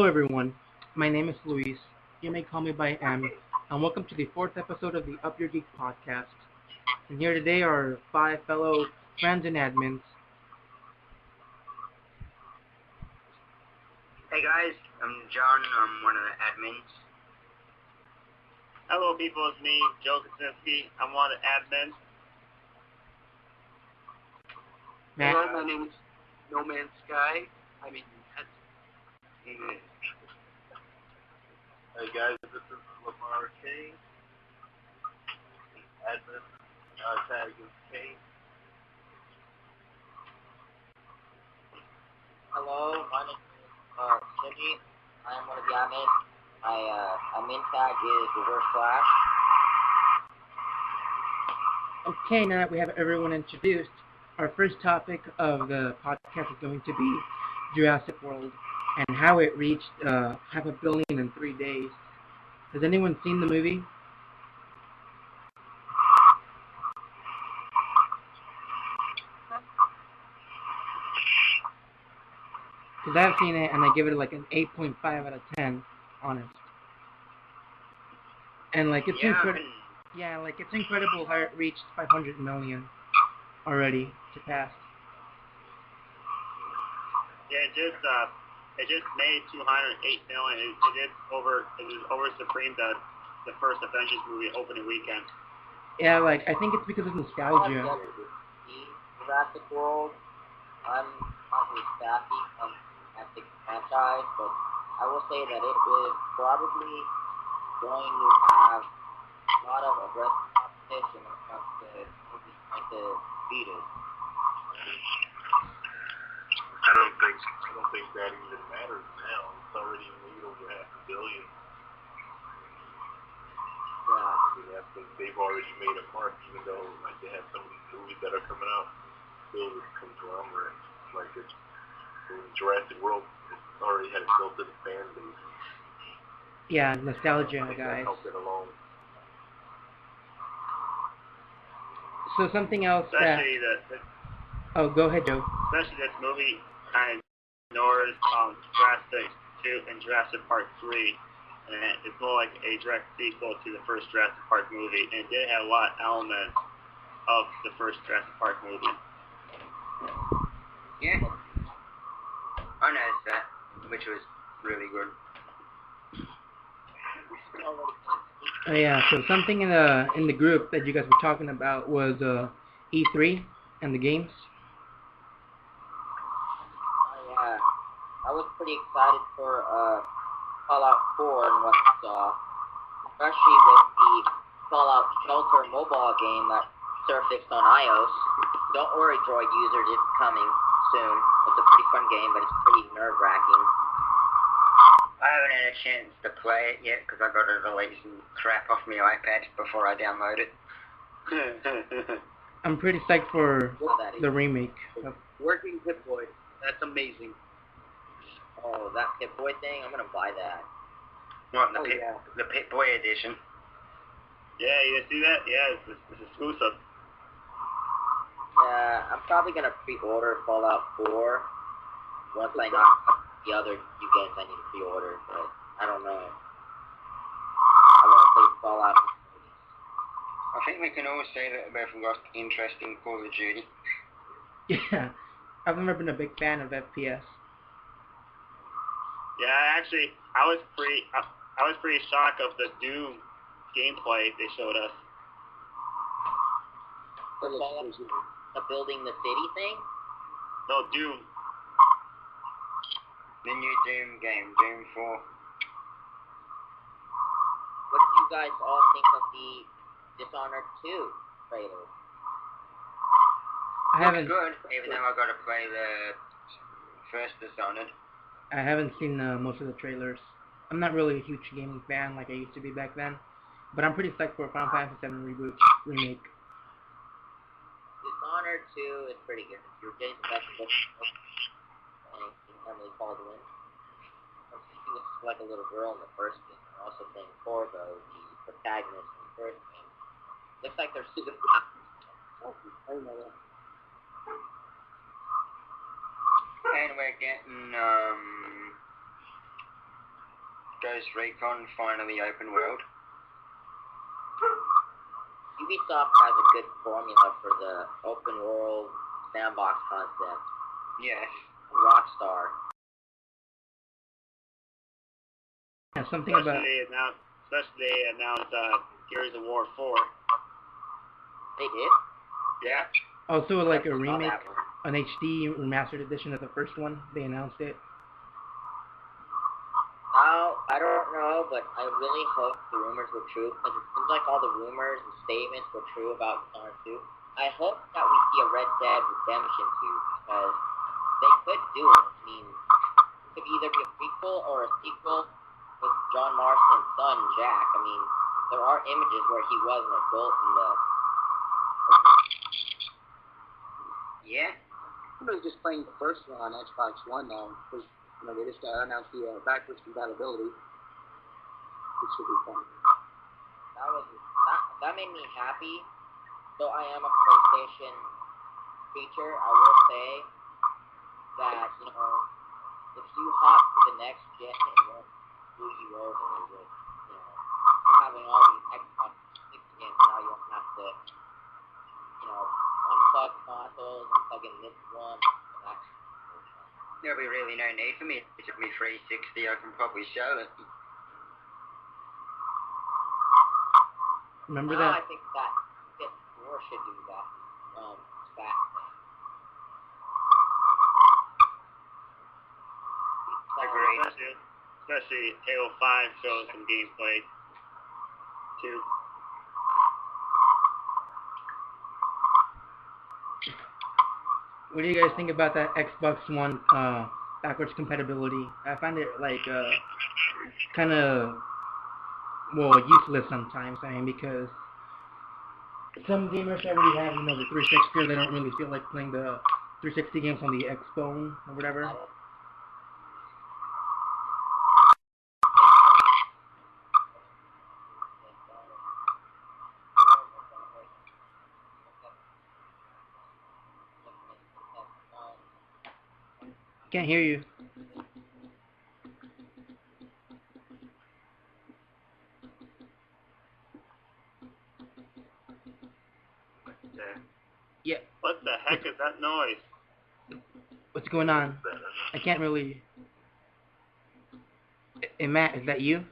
everyone. My name is Luis. You may call me by M, and welcome to the fourth episode of the Up Your Geek podcast. And here today are five fellow friends and admins. Hey guys, I'm John. I'm one of the admins. Hello people, it's me, Joe Kaczynski. I'm one of the admins. Matt. Hello, my name is No Man's Sky. I mean, Hey guys, this is Lamar King. Admin, tag is King. Hello, my name is Cindy. I am one of the admins. My admin tag is Reverse Flash. Okay, now that we have everyone introduced, our first topic of the podcast is going to be Jurassic World and how it reached $500 million in 3 days. Has anyone seen the movie? Because I've seen it and I give it like an 8.5 out of 10, honest. And like it's incredible. Yeah, like it's incredible how it reached 500 million already surpassed. Yeah, it just made 208 million. It is over supreme the first Avengers movie opening weekend. Yeah, like I think it's because of nostalgia. Jurassic World. I'm not really sassy on the franchise, but I will say that it is probably going to have a lot of aggressive competition when it comes to movies trying to beat it. I don't think that even matters now. It's already made over $500 million. Yeah. They've already made a mark, even though like they have some of these movies that are coming out filled with conglomerate. Like it's Jurassic World, it's already had it built to the fan base. Yeah, nostalgia, I think guys. that helped it along. So something else Especially Oh, go ahead, Joe. especially this movie kind of ignores Jurassic 2 and Jurassic Park 3. And it's more like a direct sequel to the first Jurassic Park movie, and it did have a lot of elements of the first Jurassic Park movie. Yeah. I noticed that, which was really good. Oh yeah, so something in the group that you guys were talking about was E3 and the games. Yeah, I was pretty excited for Fallout 4 and what I saw, especially with the Fallout Shelter mobile game that surfaced on iOS. Don't worry, Droid users, it's coming soon. It's a pretty fun game, but it's pretty nerve-wracking. I haven't had a chance to play it yet because I got to delete some crap off my iPad before I download it. I'm pretty psyched for the remake. working Pip-Boy. That's amazing. Oh, that Pip-Boy thing? I'm going to buy that. What, The Pip-Boy edition? Yeah, you see that? Yeah, it's exclusive. Yeah, I'm probably going to pre-order Fallout 4 once I knock up the other few games I need to pre-order, but I don't know. I want to play Fallout. I think we can all say that we both lost interest in Call of Duty. Yeah, I've never been a big fan of FPS. Yeah, actually, I was pretty shocked of the Doom gameplay they showed us. The building the city thing? No, Doom. The new Doom game, Doom 4. What did you guys all think of the Dishonored 2 trailer? I haven't. Looks good, even though I got to play the first Dishonored. I haven't seen most of the trailers. I'm not really a huge gaming fan like I used to be back then, but I'm pretty psyched for Final Fantasy VII remake. Dishonored 2 is pretty good. You're getting the best book and Emily Baldwin. She was like a little girl in the first game. They're also playing Corvo, the protagonist in the first game. Looks like they're super. I know that. And we're getting Ghost Recon finally open world? Ubisoft has a good formula for the open world sandbox concept. Yes. Rockstar. Yeah, something Especially about. they announced Gears of War 4. They did? Yeah. Also, like a Saw remake, that one. an HD remastered edition of the first one. They announced it. Now, I don't know, but I really hope the rumors were true, because it seems like all the rumors and statements were true about Dishonored 2. I hope that we see a Red Dead Redemption 2, because they could do it. I mean, it could either be a prequel or a sequel with John Marston's son, Jack. I mean, there are images where he was an adult in the... Yeah. I was just playing the first one on Xbox One now, because they just announced the backwards compatibility, which should be fun. That made me happy. Though I am a PlayStation creature, I will say that, if you hop to the next gen, it won't screw you over with, you're having all these Xbox 6 games, now you don't have to, unplug consoles and plug in this one, and that's There'll be really no need for me to me 360. I can probably show it. Remember now that? I think that PS4 should do that, that thing. Agreed. Especially Halo 5 shows some gameplay too. What do you guys think about that Xbox One backwards compatibility? I find it like kind of useless sometimes. I mean, because some gamers already have the 360, or they don't really feel like playing the 360 games on the Xbone or whatever. Can't hear you. Yeah. What the heck is that noise? What's going on? I can't really. Hey, Matt, is that you?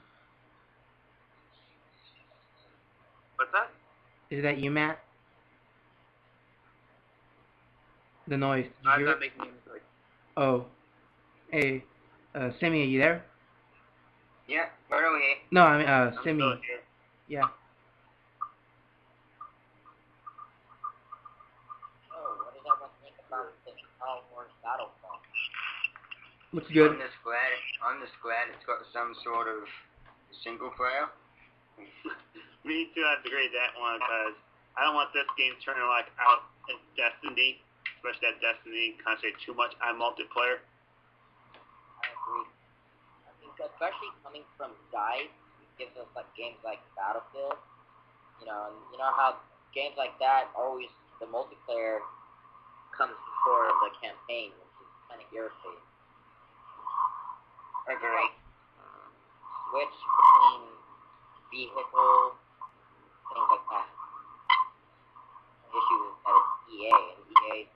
What's that? Is that you, Matt? The noise. Did you I'm hear not it? making any noise. Oh. Hey, Simi, are you there? Yeah, where are we? No, I mean, I'm Simi. still here. Yeah. Oh, what does everyone think about the Star Wars Battlefront? Looks good. I'm just glad it's got some sort of single player. Me too, I have to agree with that one, because I don't want this game turning out as Destiny, especially that Destiny concentrate too much on multiplayer. I agree. I think especially coming from DICE, it gives us games like Battlefield. And you know how games like that always the multiplayer comes before the campaign, which is kind of irritating. Agree. Switch between vehicles, things like that. The issue is that it's EA, and EA is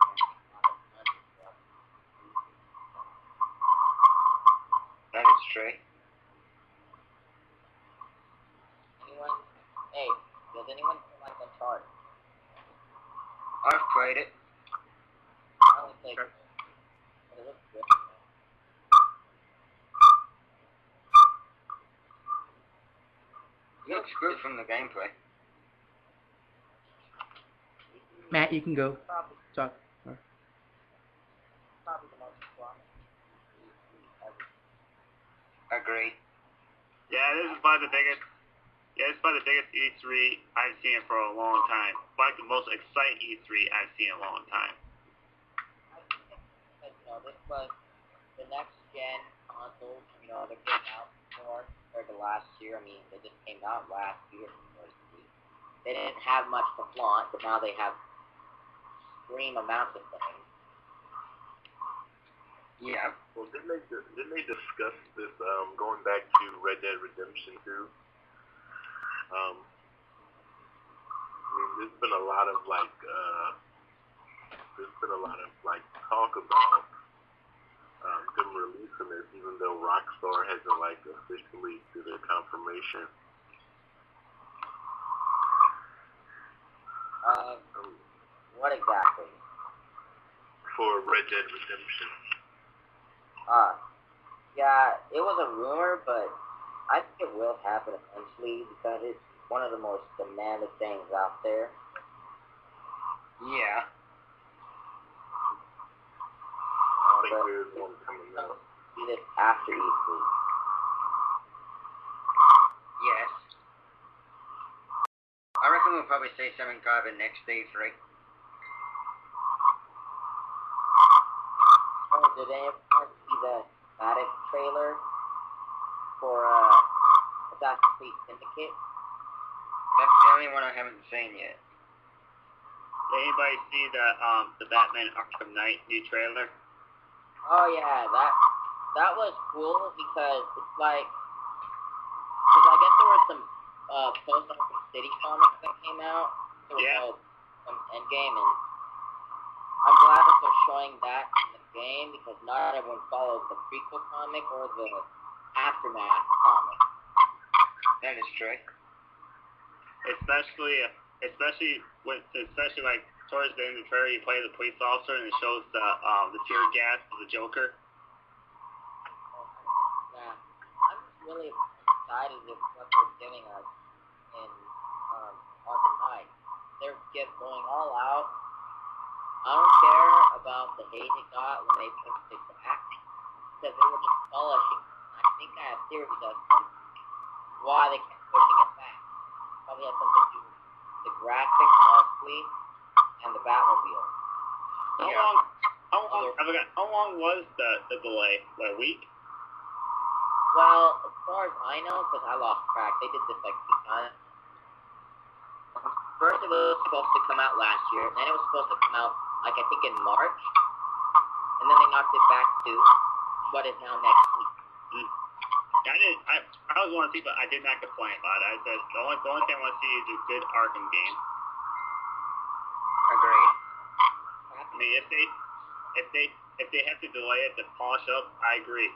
not a money stuff. That is true. Does anyone like Uncharted? I've played it. I only played it. But it looks good. Looks good from the gameplay. Matt, you can go. Probably Talk. the most fun ever. Agree. Yeah, this is by the biggest. Yeah, it's by the biggest E3 I've seen for a long time. Like the most exciting E3 I've seen in a long time. I think that, this was the next gen consoles, they're getting out more compared to last year. I mean, they just came out last year. They didn't have much to flaunt, but now they have extreme amounts of things. Yeah. Well, didn't they discuss this going back to Red Dead Redemption 2? I mean, there's been a lot of talk about them releasing this, even though Rockstar hasn't officially did a confirmation. What exactly? For Red Dead Redemption. Yeah, it was a rumor, but I think it will happen eventually because it's one of the most demanded things out there. Yeah. I think there's one coming out. Do this after E3. Yes. I reckon we'll probably see something either next E3. Oh, did anyone see the static trailer for Assassin's Creed Syndicate? That's the only one I haven't seen yet. Did anybody see the Batman Arkham Knight new trailer? Oh yeah, that was cool because it's like, because I guess there were some post-Arkham City comics that came out. There was Yeah. some Endgame, and I'm glad that they're showing that in the game because not everyone follows the prequel comic or the aftermath comic. That is true. Especially like towards the end of the trailer, you play the police officer and it shows the tear gas of the Joker. Yeah, I'm just really excited with what they're giving us in Arkham Knight. They're just going all out. I don't care about the hate it got when they pushed it back because they were just polishing. I think I have theories as to why they kept pushing it back. Probably had something to do with the graphics mostly and the Batmobile. How long was the delay? What, a week? Well, as far as I know, because I lost track, they did this like 2 times. First it was supposed to come out last year, then it was supposed to come out, like I think in March, and then they knocked it back to what is now next week. I was want to see, but I did not complain about it. I said the only thing I want to see is a good Arkham game. Agreed. I mean, if they have to delay it to polish up, I agree.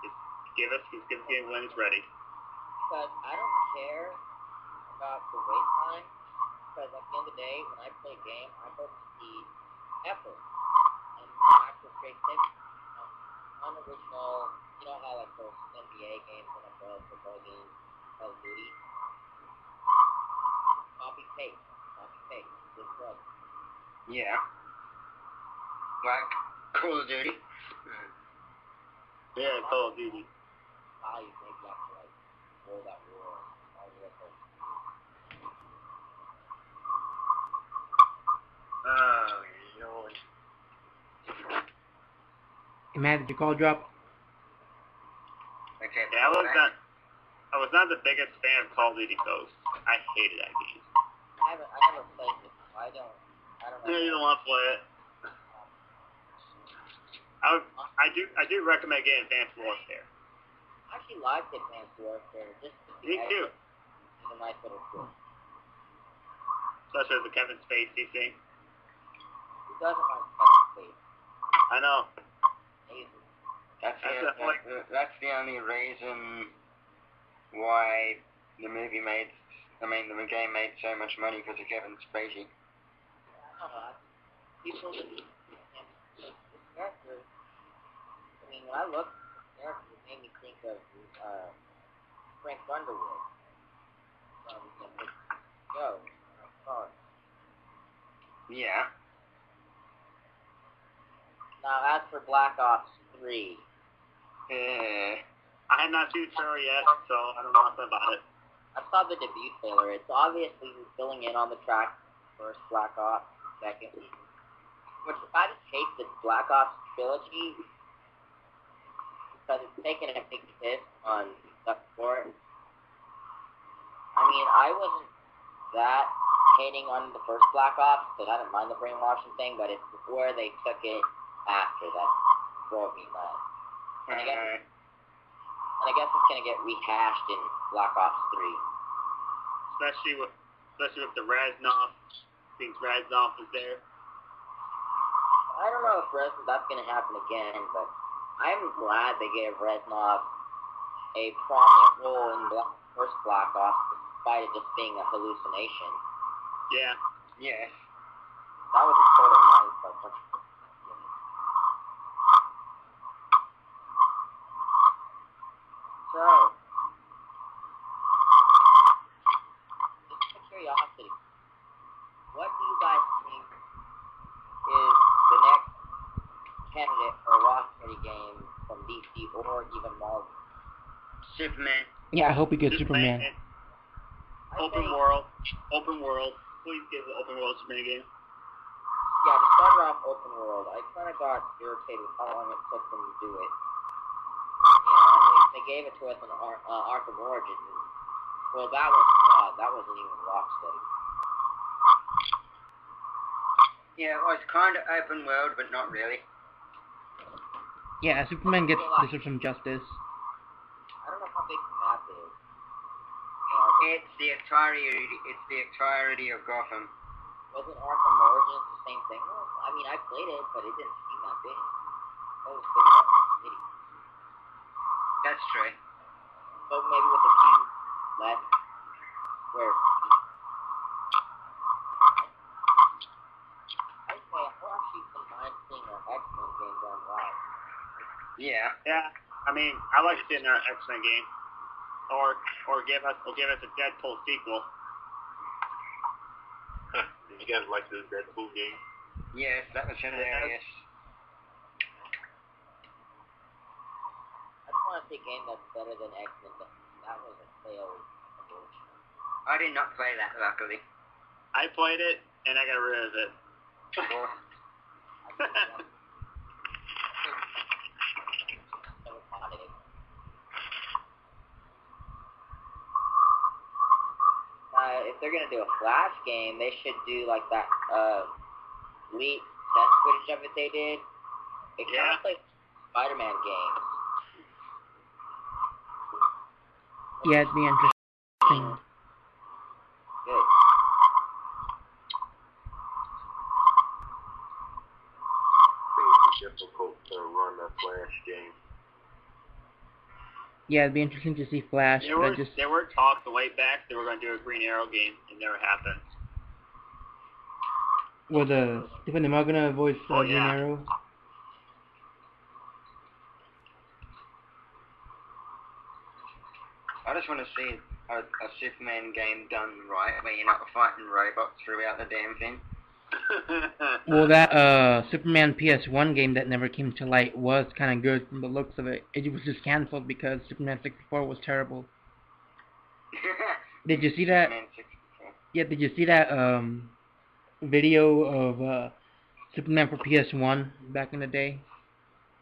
Just give us the game when it's ready. Because I don't care about the wait time, because at the end of the day, when I play a game, I hope to see effort and actual creativity. Unoriginal, you know how like those NBA games and NFL football games, Call of Duty, copy paste, this was. Yeah. Like Call of Duty. Yeah, Call of Duty. Values maybe after like World at War, all the other. Oh, Lord. Hey, Matt, did your call drop? Okay, Yeah, I was not the biggest fan of Call of Duty Ghosts. I hated that game. I never played it, so I don't know. Yeah, you don't want to play it. I do recommend getting Advanced Warfare. I actually liked Advanced Warfare, just to Me too. It's a nice little twist. Especially the Kevin Spacey thing. Who doesn't like Kevin Spacey? I know. Amazing. That's the only reason why the game made so much money because of Kevin Spacey. I don't know. People just this character. I mean, when I look at this character, it made me think of Frank Underwood from the show. Yeah. Now, as for Black Ops 3, I have not seen the trailer yet, so I don't know nothing about it. I saw the debut trailer. It's obviously filling in on the track first Black Ops, second, which I just hate the Black Ops trilogy because it's taken a big hit on stuff before it. I mean, I wasn't that hating on the first Black Ops because I didn't mind the brainwashing thing, but it's before they took it after that drove me mad. And I guess it's gonna get rehashed in Black Ops 3. Especially with the Reznov. Since Reznov is there. I don't know if that's gonna happen again, but I'm glad they gave Reznov a prominent role in first Black Ops, despite it just being a hallucination. Yeah. Yes. That was a total mindfuck. So, just for curiosity, what do you guys think is the next candidate for a Rocksteady game from DC or even Marvel? Superman. Yeah, I hope he gets Superman. Open world. Please give the open world Superman game. Yeah, to start off open world, I kind of got irritated with how long it took them to do it. You know, and they gave it to us in Arkham Origins. And, well, that was flawed. That wasn't even Rocksteady. Yeah, it was kind of open world, but not really. Yeah, Superman deserves some justice. I don't know how big the map is. It's the entirety of Gotham. Wasn't Arkham Origins the same thing? Well, I mean, I played it, but it didn't seem that big. It was big enough for the city. That's true. So maybe with a few less square feet. Okay, I'll actually combine seeing an X-Men game done right. Yeah. Yeah. I mean, I like seeing an X-Men game. Or give us a Deadpool sequel. Did you guys like the Deadpool game? Yes, that was hilarious. I just want to see a game that's better than X-Men. That was a failed approach. I did not play that, luckily. I played it, and I got rid of it. If they're gonna do a Flash game, they should do like that leak test footage of it they did. It kind of like Spider-Man games. Yeah, it'd be interesting. Good. It's difficult to run a Flash game. Yeah, it'd be interesting to see Flash. There were talks way back they were going to do a Green Arrow game. It never happened. With Stephen Amell gonna voice Green Arrow. I just want to see a Superman game done right, where you're not fighting robots throughout the damn thing. Well, that Superman PS1 game that never came to light was kind of good from the looks of it. It was just cancelled because Superman 64 was terrible. Did you see that? Yeah, did you see that video of Superman for PS1 back in the day?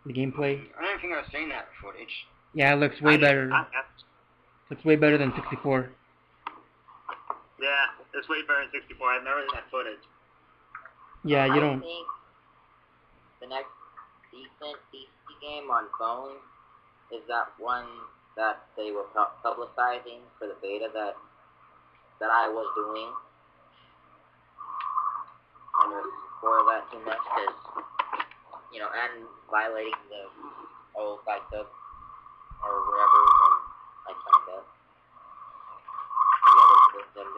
The gameplay? I don't think I've seen that footage. Yeah, it looks way better. Looks way better than 64. Yeah, it's way better than 64. I've never seen that footage. Yeah, you don't. I think the next decent DC game on phone is that one that they were publicizing for the beta that I was doing. I'm going to spoil that too much because, you know, and violating the old book or wherever when I signed up. The other system.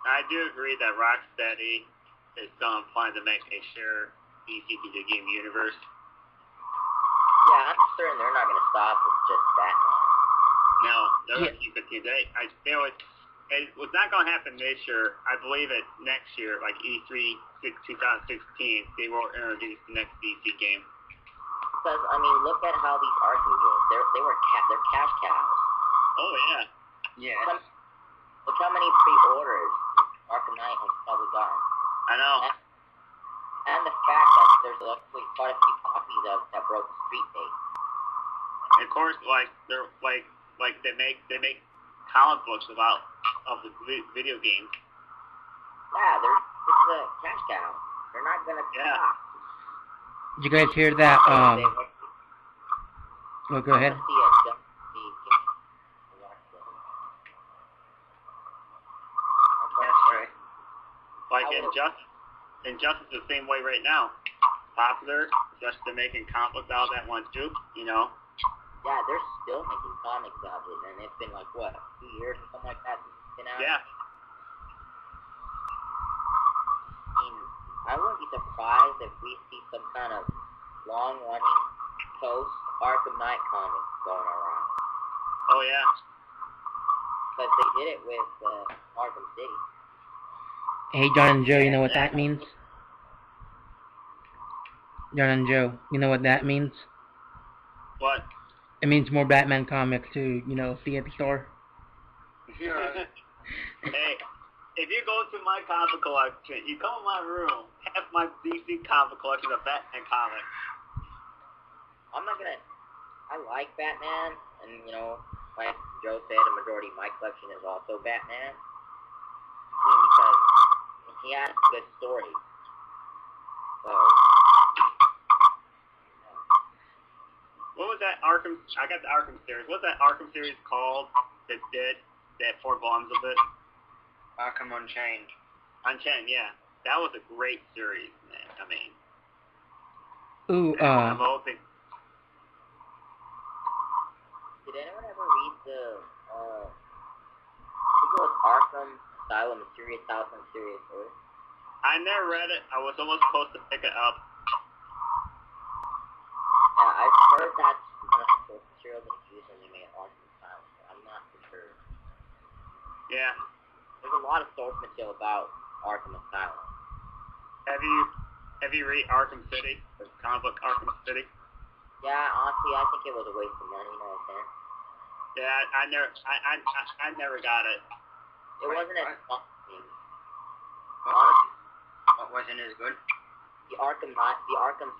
I do agree that Rocksteady is still planning to make a shared DC video game universe. Yeah, I'm certain they're not going to stop with just Batman. No, they're going to keep it today. It was not going to happen this year. I believe it next year, like E3 2016, they will introduce the next DC game. Because, I mean, look at how these Arkham games, they're cash cows. Oh, yeah. Yeah. Look how many pre-orders Arkham Knight has probably gotten. I know. And the fact that there's actually quite a few copies of that broke the street date. And of course, they make comic books of the video games. Yeah, this is a cash cow. They're not gonna Yeah. stop. Did you guys hear that? They went Oh, go ahead. to see a Justice League game. Watch them. That's right. Like Injustice the same way right now. Popular, just they're making comic books out of that one too, you know. Yeah, they're still making comics out of it, and it's been like, what, 2 years or something like that since it's been out? Yeah. I mean, I wouldn't be surprised if we see some kind of long-running post-Arkham Knight comics going around. Oh yeah. Because they did it with Arkham City. Hey, John and Joe, you know what that means? John and Joe, you know what that means? What? It means more Batman comics to, see at the store. Yeah. Hey, if you go to my comic collection, you come in my room, half my DC comic collection of Batman comics. I like Batman, and, like Joe said, a majority of my collection is also Batman. Because he has good stories. So, What was that Arkham? I got the Arkham series. What's that Arkham series called that did that 4 volumes of it? Arkham Unchained. Unchained, yeah. That was a great series, man. I mean, Ooh, I'm hoping. did anyone ever read the, I think it was Arkham Asylum, Mysterious House on Mysterious Earth? I never read it. I was almost supposed to pick it up. Yeah, I've heard that's one of the source materials that used when they made Arkham Asylum, but I'm not for sure. Yeah. There's a lot of source material about Arkham Asylum. Have you read Arkham City? The comic book Arkham City? Yeah, honestly, I think it was a waste of money, no offense. Yeah, I never got it. It wasn't as fun to me. What wasn't as good? The Arkham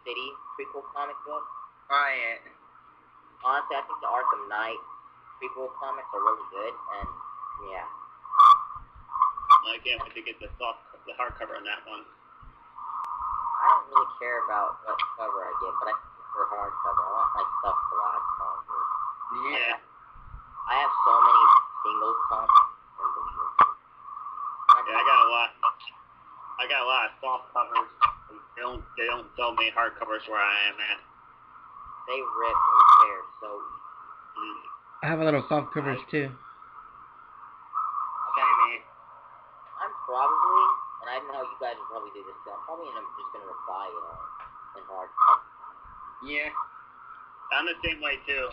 City prequel comic book. Oh, yeah. Honestly, I think the Arkham Knight prequel comics are really good, and yeah. I can't wait to get the hardcover on that one. I don't really care about what cover I get, but I prefer hardcover. I want my stuff to last longer. Yeah. I have so many singles comics. Unbelievable. Yeah, I got a lot of soft covers. They don't sell me hardcovers where I am at. They rip and tear so easy. I have a little soft covers too. Okay, mate. I'm probably, and I know how you guys will probably do this too, I'm probably just going to buy it in hardcover. Yeah. I'm the same way too.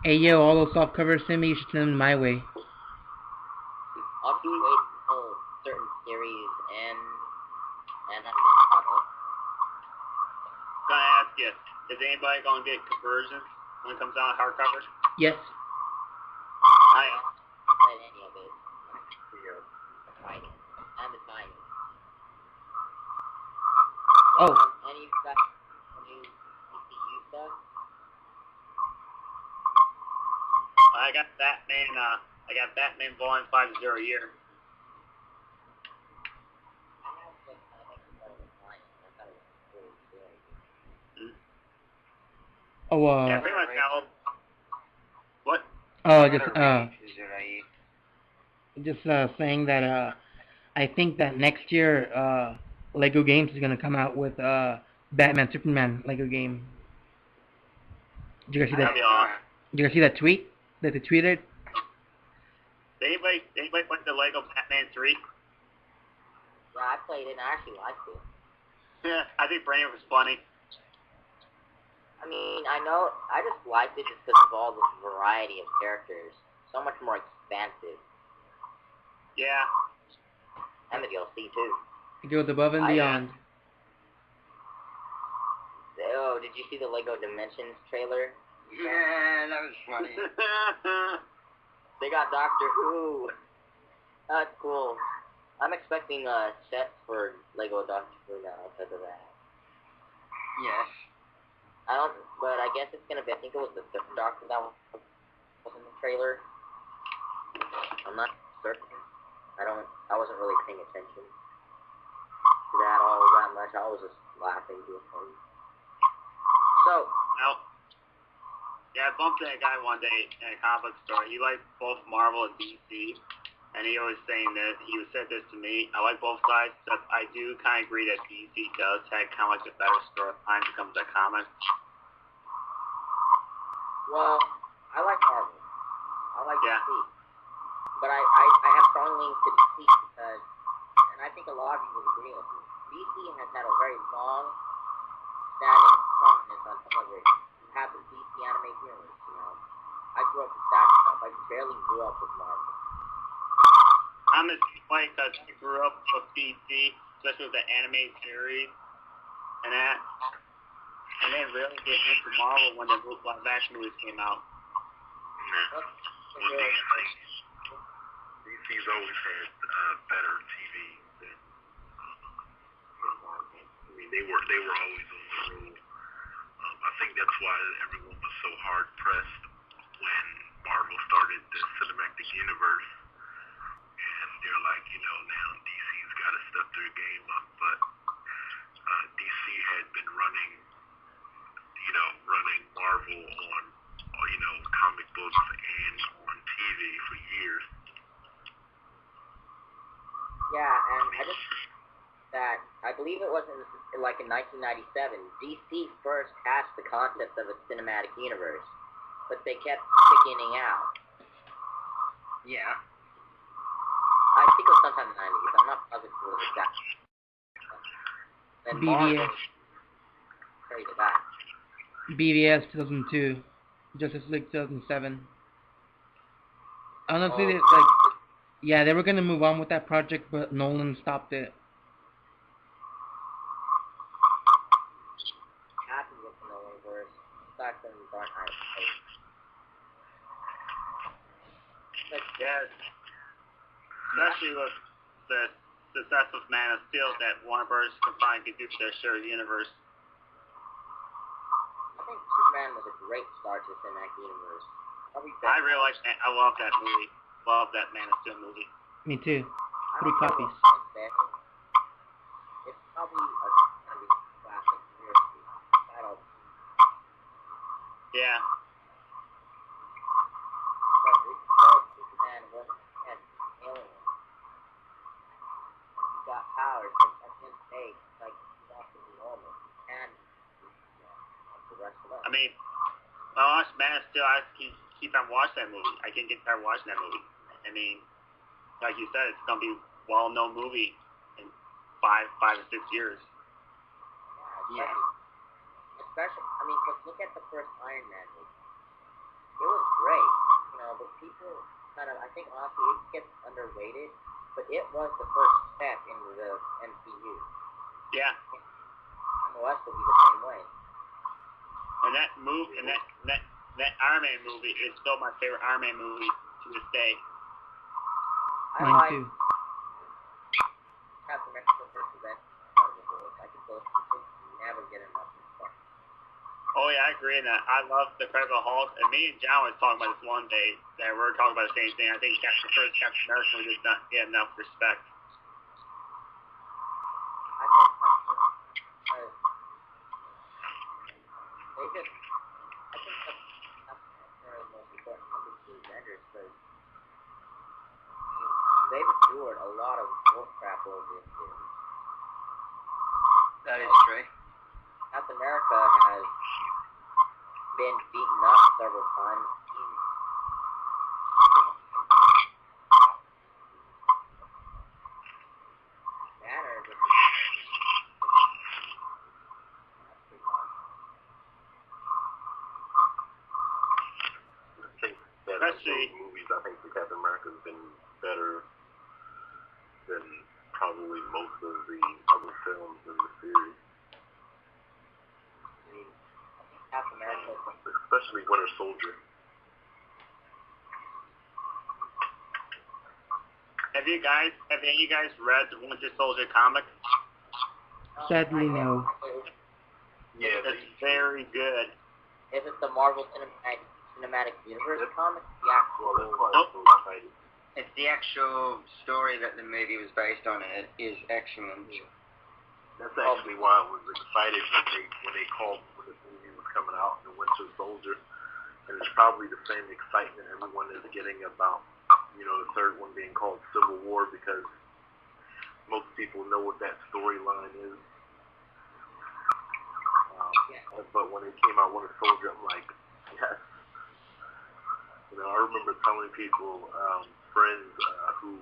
Hey, yo, all those soft covers, send me. You should send them my way. I'll just wait until certain series end, and I'm just caught up. Gonna ask you, is anybody gonna get conversions when it comes out hardcover? Yes. I am. Not any of it. Fighting. And the timing. Oh. Any of you guys new DCU stuff? I got Batman Volume 5 0 year. I have the comics that are fine. I thought it was really good. Oh, Yeah, pretty much now. What? Oh, just saying that I think that next year Lego Games is gonna come out with Batman Superman Lego game. Did you guys see that? That'd be awesome. Did you guys see that tweet that they tweeted? Anybody played the Lego Batman 3? Yeah, I played it and I actually liked it. Yeah, I think Brainiac was funny. I mean, I just liked it just because of all the variety of characters. So much more expansive. Yeah. And the DLC too. It goes above and beyond. Oh, did you see the Lego Dimensions trailer? Yeah, that was funny. They got Doctor Who. That's cool. I'm expecting sets for Lego Doctor Who now because of that. Yes. But I guess it's gonna be, I think it was the third Doctor that was in the trailer. I'm not certain. I wasn't really paying attention to that all that that much. I was just laughing to him. So, yeah, I bumped that guy one day in a comic book store. He liked both Marvel and DC, and he was saying this. He said this to me. I like both sides, except I do kind of agree that DC does have kind of like a better storyline when it comes to comics. well, I like Marvel. I like Yeah. DC. But I have strong leans to DC because, and I think a lot of you would agree with me, DC has had a very long standing prominence on television. You have the DC animated universe, you know. I grew up with that stuff. I barely grew up with Marvel. I'm the same way because I grew up with DC, especially with the animated series and that. And then really get into Marvel when the live action movies came out. Well, DC's always had better TV than Marvel. I mean, they were always on the road. I think that's why everyone was so hard pressed when Marvel started the cinematic universe, and they're like, now DC's got to step their game up, but DC had been running Marvel on, comic books and on TV for years. Yeah, and I believe it was in 1997, DC first hatched the concept of a cinematic universe, but they kept chickening out. Yeah. I think it was sometime in the 90s. I'm not positive it was exactly. Then Marvel carried it back. BVS 2002, Justice League 2007. Honestly, they were gonna move on with that project, but Nolan stopped it. Happened with the Nolanverse, back then the Dark Knight. Yes. Especially with the success of Man of Steel that Warner Bros. Combined could do to their shared universe. I think Superman was a great start to the cinematic universe. I really like that. I love that movie. Love that Man of Steel movie. Me too. 3 copies. It's probably a classic seriously. Yeah. Because it shows Superman wasn't an alien. He got powers, but at the end of the day, like, he's not to be normal. And like the rest of us. I mean, when I watch Man of Steel, I keep on watching that movie. I can't get tired of watching that movie. I mean, like you said, it's gonna be a well-known movie in 5 or 6 years. Yeah. Especially, I mean, look at the first Iron Man movie. It was great, but people I think honestly it gets underrated, but it was the first step into the MCU. Yeah. MOS will be the same way. And that that Iron Man movie is still my favorite Iron Man movie to this day. Mine too. Captain America first event out of the world. I think those people never get enough of stuff. Oh yeah, I agree in that. I love the Incredible Hulk, and me and John was talking about this one day that we were talking about the same thing. I think Captain America was just not get enough respect. I think I think Captain America is the most important number to the Avengers because they've endured a lot of bullcrap over this year. That is true. Captain America has been beaten up several times. Banner just Especially movies, I think the Captain America's been better than probably most of the other films in the series. Captain America, especially Winter Soldier. Have any of you guys read the Winter Soldier comic? Sadly, no. Yeah, It's very good. Is it the Marvel Cinematic Universe comic? The actual. It's the actual story that the movie was based on, and it is excellent. That's actually why I was excited when they called when this movie was coming out, The Winter Soldier. And it's probably the same excitement everyone is getting about, the third one being called Civil War, because most people know what that storyline is. But when it came out, Winter Soldier, I'm like, yes. I remember telling people, friends who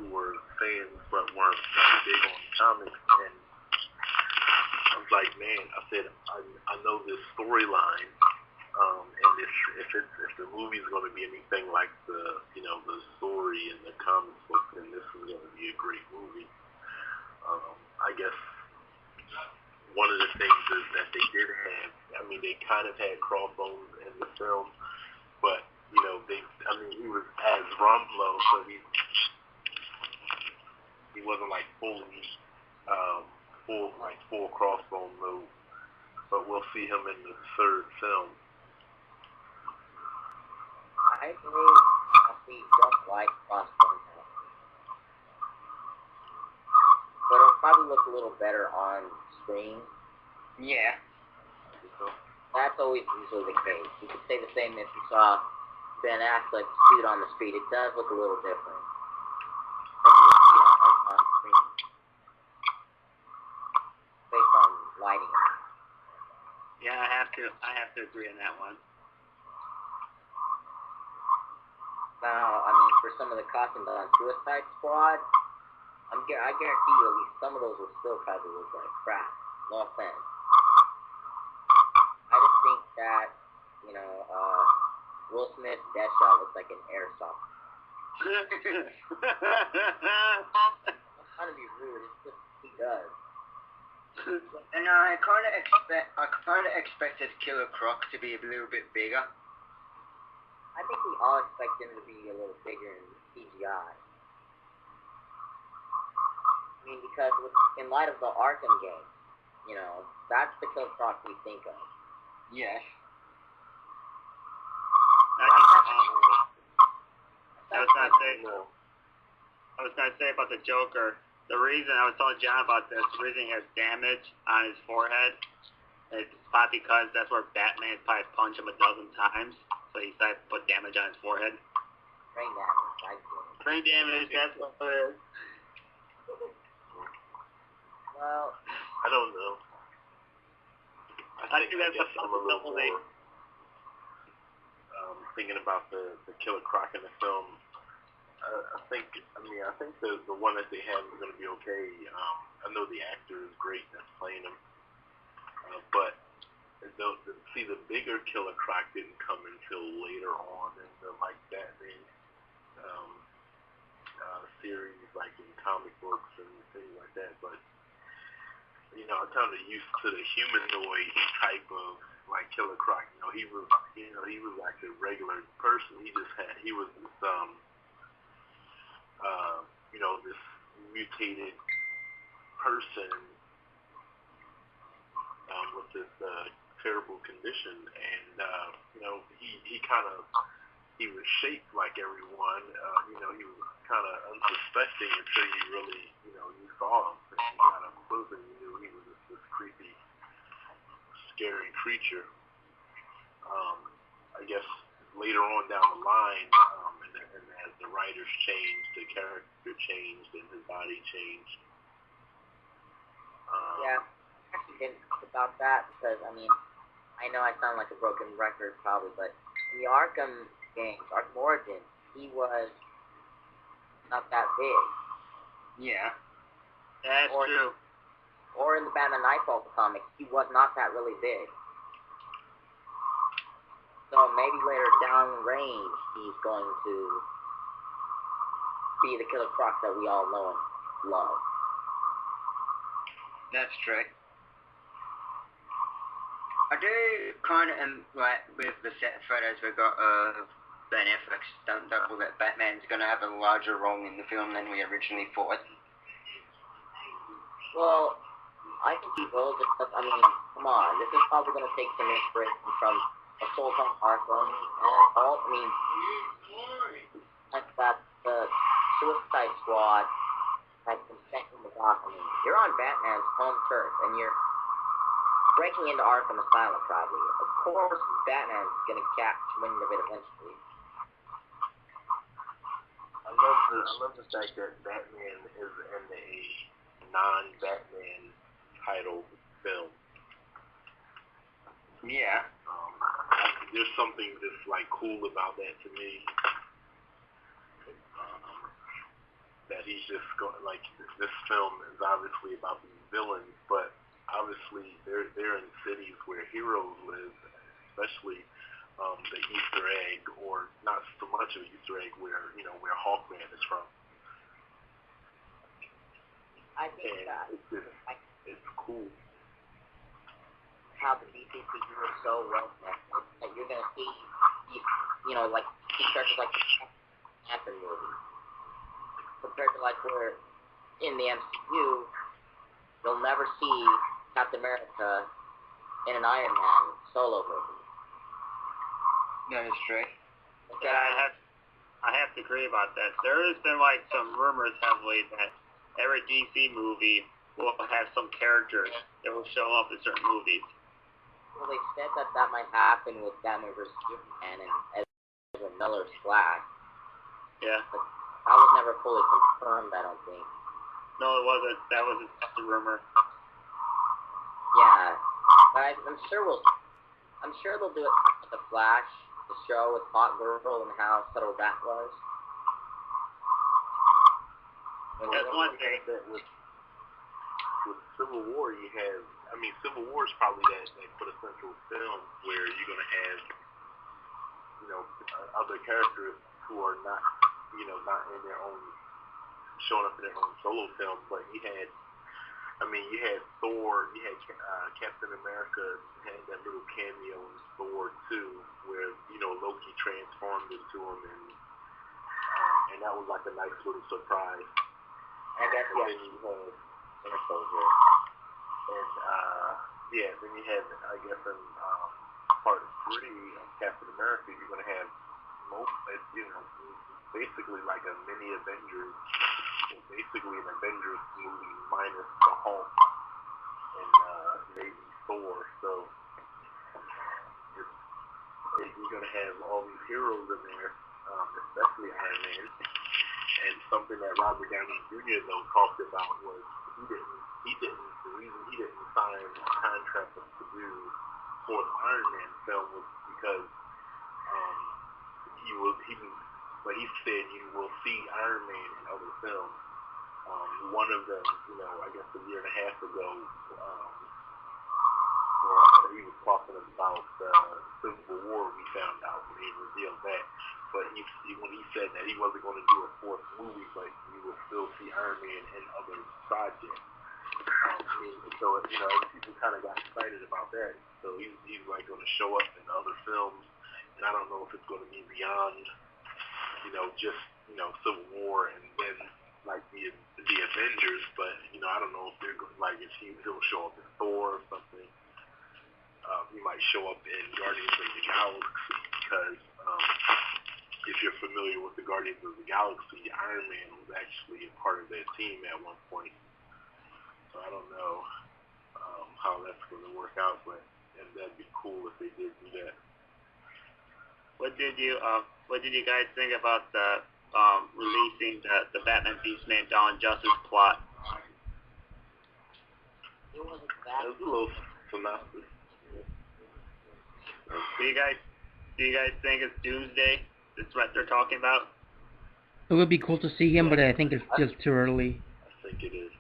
were fans but weren't that big on comics, and I was like, man, I said, I know this storyline, and if the movie's going to be anything like the story in the comic book, then this is going to be a great movie. I guess one of the things is that they did have, they kind of had crossbones in the film, but he was as Rumlow, so he wasn't like full crossbone mode, but we'll see him in the third film. I actually don't like crossbones, but it'll probably look a little better on screen. Yeah. That's always usually the case. You could say the same if you saw Ben Affleck shoot on the street. It does look a little different than you see on screen, based on lighting. Yeah, I have to agree on that one. Now, for some of the costumes on Suicide Squad, I guarantee you at least some of those will still probably look like crap. No offense. I just think that, Will Smith's Deadshot looks like an airsoft. I'm trying to be rude, it's just, he does. And I kind of expected Killer Croc to be a little bit bigger. I think we all expect him to be a little bigger in CGI. Because in light of the Arkham game, that's the Killer Croc we think of. Yes. I was gonna say about the Joker. The reason I was telling John about this, the reason he has damage on his forehead, it's probably because that's where Batman probably punched him a dozen times, so he decided to put damage on his forehead. Brain damage, Brain damage, that's what it is. Well, I don't know. I think that's a possibility. Thinking about the Killer Croc in the film, I think the one that they have is going to be okay. I know the actor is great that's playing him, but the bigger Killer Croc didn't come until later on in the Batman series, like in comic books and things like that. But I'm kind of used to the humanoid type of Killer Croc. He was like a regular person. He was this mutated person with this terrible condition, and he was shaped like everyone. He was kind of unsuspecting until you really you saw him. And you got up close and you knew he was this creepy, scary creature. I guess later on down the line, and as the writers changed, the character changed, and his body changed. Yeah, I actually didn't think about that because, I know I sound like a broken record probably, but in the Arkham games, Arkham Origins, he was not that big. Yeah. That's true. Or in the Batman Nightfall comics, he was not that really big. So maybe later down the range, he's going to be the Killer Croc that we all know and love. That's true. I do kind of with the set photos we got of Ben Affleck's stunt double that Batman's going to have a larger role in the film than we originally thought. Well, I think he will, because, come on, this is probably going to take some inspiration from Assault on Arkham, and all, that the Suicide Squad has been sent in the box. You're on Batman's home turf, and you're breaking into Arkham Asylum, probably. Of course, Batman's gonna catch wind of it eventually. I love the fact that Batman is in a non-Batman title film. Yeah. There's something just like cool about that to me. That he's just going like this film is obviously about these villains, but obviously they're in cities where heroes live, especially the Easter egg, or not so much of Easter egg where where Hawkman is from. I think And that it's cool. how the DCCU is so well connected that you're gonna see, like see characters like the Panther movie, compared to like where in the MCU you'll never see Captain America in an Iron Man solo movie. That is true. Okay. Yeah, I have to agree about that. There has been like some rumors heavily that every DC movie will have some characters that will show up in certain movies. Well, they said that might happen with Batman vs Superman and Ezra Miller's Flash. Yeah. But that was never fully confirmed, I don't think. No, it wasn't. That was just a rumor. Yeah, but I'm sure they'll do it with the Flash, the show with Hot Girl and how subtle that was. That's one thing. That with Civil War, Civil War is probably that quintessential film where you're gonna have other characters who are not not in their own showing up in their own solo film, but you had Thor, you had Captain America had that little cameo in Thor 2 where Loki transformed into him, and that was like a nice little surprise. I guess And then you had Winter Soldier. and then you had I guess in part 3 of Captain America you're gonna have basically like a mini Avengers, basically an Avengers movie minus the Hulk and maybe Thor. So you're gonna have all these heroes in there, especially Iron Man. And something that Robert Downey Jr. though talked about was the reason he didn't sign a contract to do for the Iron Man film was because but he said you will see Iron Man in other films. One of them, I guess a year and a half ago, he was talking about Civil War. We found out when he revealed that. But when he said that he wasn't going to do a fourth movie, but you will still see Iron Man in other projects. So people kind of got excited about that. So he's like going to show up in other films, and I don't know if it's going to be beyond just Civil War and then like the Avengers, but I don't know if they're like if he'll show up in Thor or something. He might show up in Guardians of the Galaxy because if you're familiar with the Guardians of the Galaxy, Iron Man was actually a part of that team at one point. So I don't know how that's going to work out, but that'd be cool if they did do that. What did you guys think about the releasing the Batman Beastman Dawn Justice plot? It wasn't that. It was a little synopsis. Do you guys think it's Doomsday? That's what they're talking about? It would be cool to see him, but I think it's just too early. I think it is.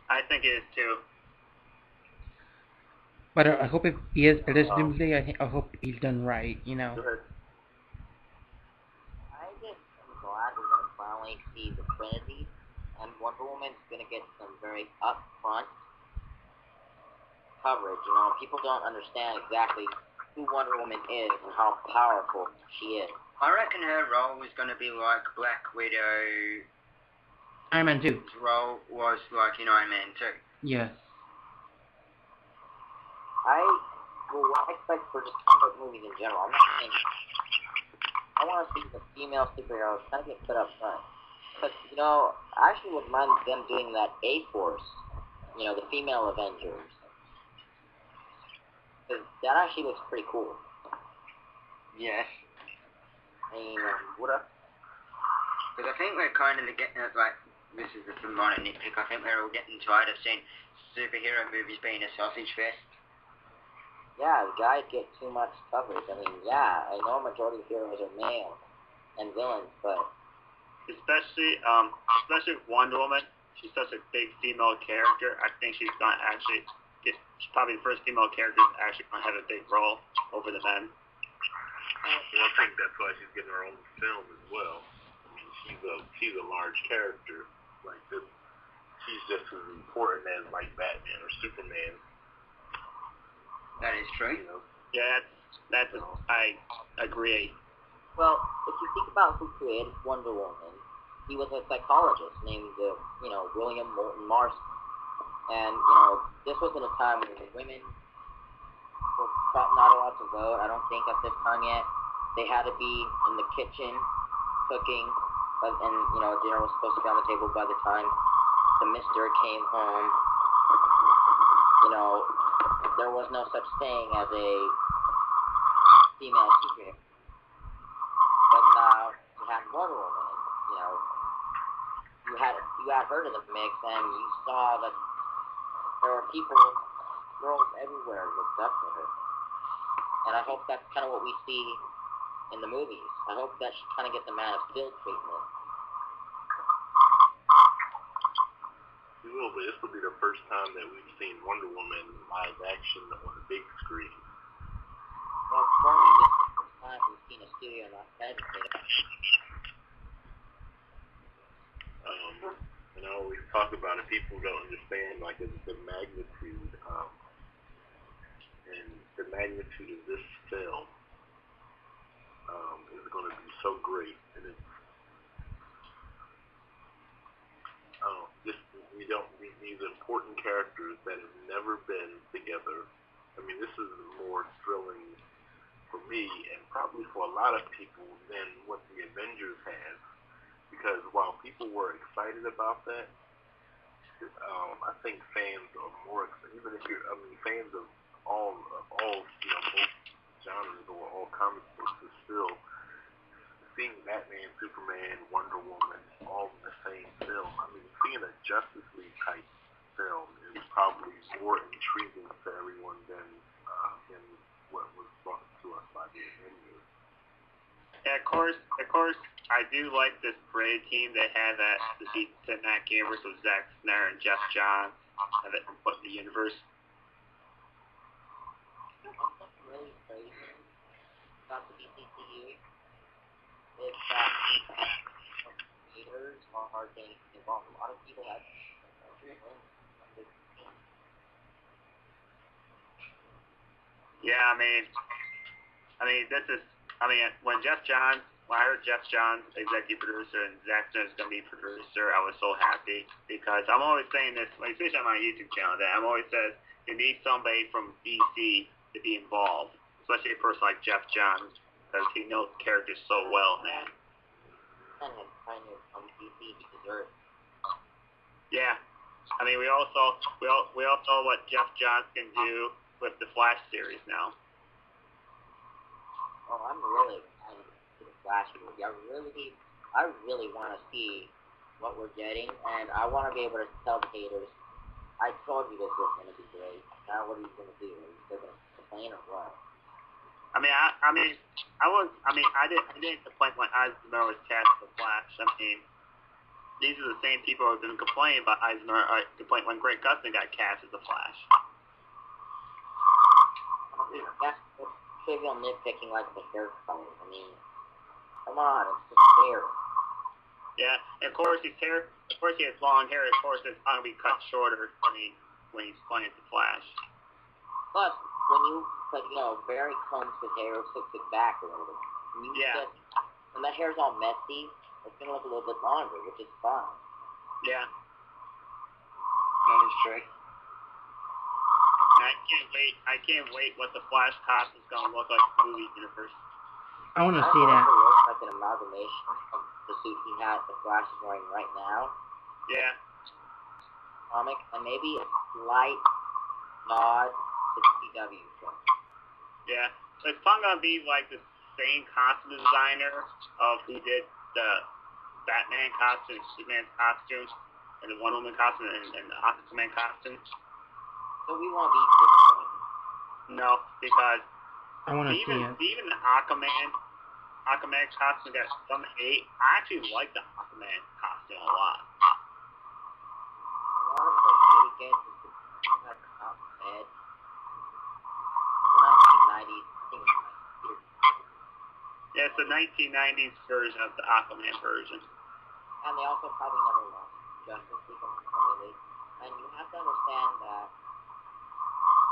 I think it is too. But I hope if it is Doomsday, I hope he's done right, Go ahead. I just am glad we're going to finally see the Trinity, and Wonder Woman's going to get some very upfront coverage. People don't understand exactly who Wonder Woman is and how powerful she is. I reckon her role was going to be like Black Widow. Iron Man 2. Role was like in Iron Man 2. Yes. I expect for just comic movies in general. I'm not saying I want to see the female superheroes kind of get put up front. But, I actually wouldn't mind them doing that A-Force the female Avengers. 'Cause that actually looks pretty cool. Yes. I mean, what up? Because I think we're kind of getting, like, this is the minor nitpick, I think we're all getting tired of seeing superhero movies being a sausage fest. Yeah, the guys get too much coverage. I mean, yeah, I know a majority of heroes are male and villains, but especially with Wonder Woman. She's such a big female character. I think she's gonna actually she's probably the first female character that's actually gonna have a big role over the men. Well, I think that's why she's getting her own film as well. I mean, she's a large character. Like this, she's just as important as like Batman or Superman. That is true. You know? Yeah, I agree. well, if you think about who created Wonder Woman, he was a psychologist named William Moulton Marston, and this was in a time when women were not allowed to vote. I don't think at this time yet. They had to be in the kitchen cooking, and dinner was supposed to be on the table by the time the mister came home. There was no such thing as a female superhero. But now you had Wonder Woman, and you had her to the mix, and you saw that there were girls everywhere looked up to her. And I hope that's kind of what we see in the movies. I hope that she kind of gets a Man of Steel treatment. We will, but this will be the first time that we've seen Wonder Woman live action on the big screen. Well, for me, this is the first time we've seen a studio not dedicated. And I always talk about it. People don't understand like the magnitude, and the magnitude of this film is going to be so great, and it's these important characters that have never been together. I mean, this is more thrilling for me and probably for a lot of people than what the Avengers has, because while people were excited about that, I think fans are more excited, even if fans of all both genres or all comic books is still seeing Batman, Superman, Wonder Woman all in the same film. I mean, seeing a Justice League type film is probably more intriguing to everyone than what was brought to us by the Avengers. Yeah, of course, I do like this Brave team they had at the Cinematic Universe with Zack Snyder and Jeff Johns have it put in the universe. What's really crazy about the DCCU is that creators are getting involved. A lot of people have Yeah, I mean, when I heard Jeff Johns, executive producer, and Zack Snyder's going to be producer, I was so happy, because I'm always saying this, like, especially on my YouTube channel, that I'm always says you need somebody from DC to be involved, especially a person like Jeff Johns, because he knows the characters so well, man. kind of from DC he deserves. Yeah, I mean, we all saw what Jeff Johns can do with the Flash series now. Oh, I'm really excited for the Flash movie. I really want to see what we're getting, and I want to be able to tell the haters, I told you this was going to be great. Now what are you going to do? Are you still going to complain or what? I didn't complain when Eisner was cast as the Flash. I mean, these are the same people who have been complaining about Eisner, complained when Grant Gustin got cast as the Flash. That's trivial nitpicking like the hair color. I mean, come on, it's just hair. Yeah, and of course he has long hair. Of course, it's going to be cut shorter when he's playing the Flash. Plus, Barry combs his hair, slicks it back a little bit. When that hair's all messy, it's going to look a little bit longer, which is fine. Yeah. That is true. I can't wait what the Flash costume is going to look like in the movie universe. I want to see that. It looks like an amalgamation of the suit the Flash is wearing right now. Yeah. comic, and maybe a slight nod to the CW show. Yeah. So it's probably going to be like the same costume designer of who did the Batman costume, Superman costume, and the Wonder Woman costume, and the Aquaman costume. So we won't be disappointed. No, because I want to see even the Aquaman costume that some hate, I actually like the Aquaman costume a lot. A lot of the hate against the top head. The 1990s thing. Yeah, it's the 1990s version of the Aquaman version. And they also probably never lost Justice League on. And you have to understand that